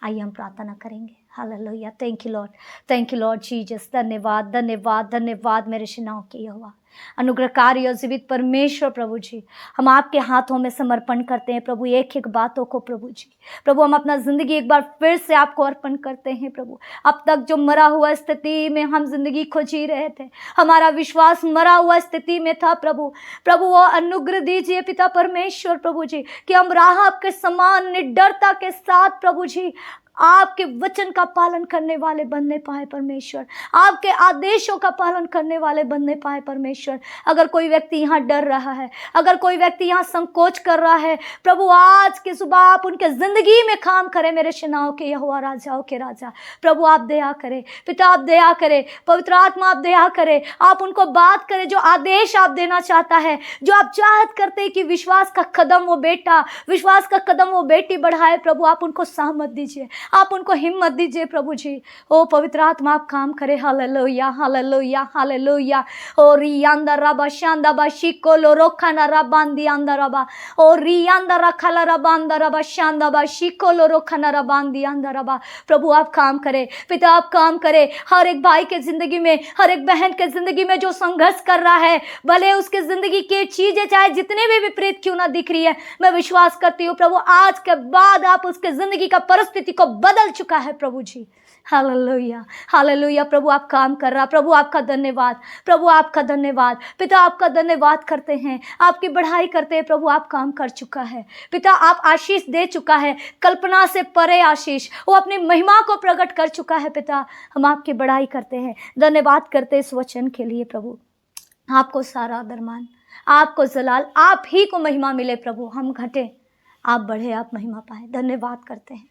आइए हम प्रार्थना करेंगे। Hallelujah. Thank you Lord, thank you Lord Jesus. धन्यवाद धन्यवाद धन्यवाद मेरे सेनाओं के यहोवा, अनुग्रहकारी और जीवित परमेश्वर प्रभु जी, हम आपके हाथों में समर्पण करते हैं प्रभु एक एक बातों को प्रभु जी। प्रभु हम अपना ज़िंदगी एक बार फिर से आपको अर्पण करते हैं प्रभु। अब तक जो मरा हुआ स्थिति में हम जिंदगी को जी रहे थे, हमारा विश्वास मरा हुआ स्थिति में था प्रभु। प्रभु वो अनुग्रह दीजिए पिता परमेश्वर प्रभु जी कि हम राहब के समान निडरता के साथ प्रभु जी आपके वचन का पालन करने वाले बनने पाए परमेश्वर, आपके आदेशों का पालन करने वाले बनने पाए परमेश्वर। अगर कोई व्यक्ति यहाँ डर रहा है, अगर कोई व्यक्ति यहाँ संकोच कर रहा है, प्रभु आज की सुबह आप उनके जिंदगी में काम करें मेरे सेनाओं के यहोवा, राजाओं के राजा। प्रभु आप दया करें, पिता आप दया करें, पवित्र आत्मा आप दया करें, आप उनको बात करें जो आदेश आप देना चाहता है, जो आप चाहत करते हैं कि विश्वास का कदम वो बेटा, विश्वास का कदम वो बेटी बढ़ाए। प्रभु आप उनको सामत दीजिए, आप उनको हिम्मत दीजिए प्रभु जी। ओ पवित्र आत्मा आप काम करे। Hallelujah hallelujah hallelujah. ओ रियांदा रबा शांदा बा शिको लो रोखाना रबांदी अंदा रबा, ओ रियांदा रखाला रबांदा रबा शांदा बा शिको लो रोखाना रबांदी अंदा रबा। प्रभु आप काम करे, पिता आप काम करे। हर एक भाई के जिंदगी में, हर एक बहन के जिंदगी में जो संघर्ष कर रहा है, भले उसके जिंदगी की चीजें चाहे जितने भी विपरीत क्यों ना दिख रही है, मैं विश्वास करती हूँ प्रभु आज के बाद आप उसके जिंदगी का परिस्थिति को बदल चुका है प्रभु जी। Hallelujah hallelujah. प्रभु आप काम कर रहा, प्रभु आपका धन्यवाद, प्रभु आपका धन्यवाद। पिता आपका धन्यवाद करते हैं, आपकी बढ़ाई करते हैं प्रभु। आप काम कर चुका है पिता, आप आशीष दे चुका है, कल्पना से परे आशीष, वो अपनी महिमा को प्रकट कर चुका है पिता। हम आपकी बढ़ाई करते हैं, धन्यवाद करते हैं इस वचन के लिए प्रभु। आपको सारा आदरमान, आपको जलाल, आप ही को महिमा मिले प्रभु। हम घटे, आप बढ़े, आप महिमा पाए। धन्यवाद करते हैं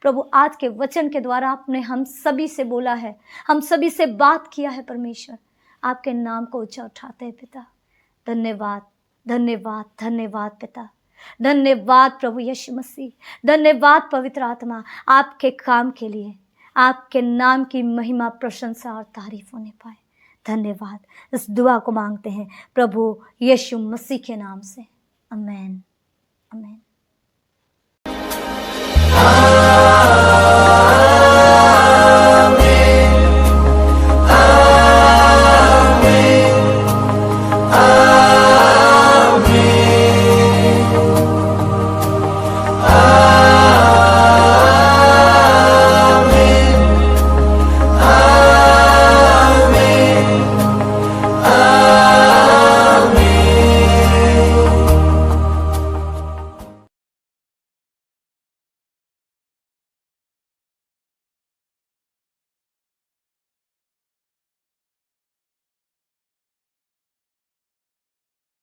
प्रभु। आज के वचन के द्वारा आपने हम सभी से बोला है, हम सभी से बात किया है परमेश्वर। आपके नाम को ऊंचा उठाते हैं पिता। धन्यवाद धन्यवाद धन्यवाद पिता, धन्यवाद प्रभु यीशु मसीह, धन्यवाद पवित्र आत्मा आपके काम के लिए। आपके नाम की महिमा, प्रशंसा और तारीफ होने पाए। धन्यवाद। इस दुआ को मांगते हैं प्रभु यीशु मसीह के नाम से, आमीन आमीन।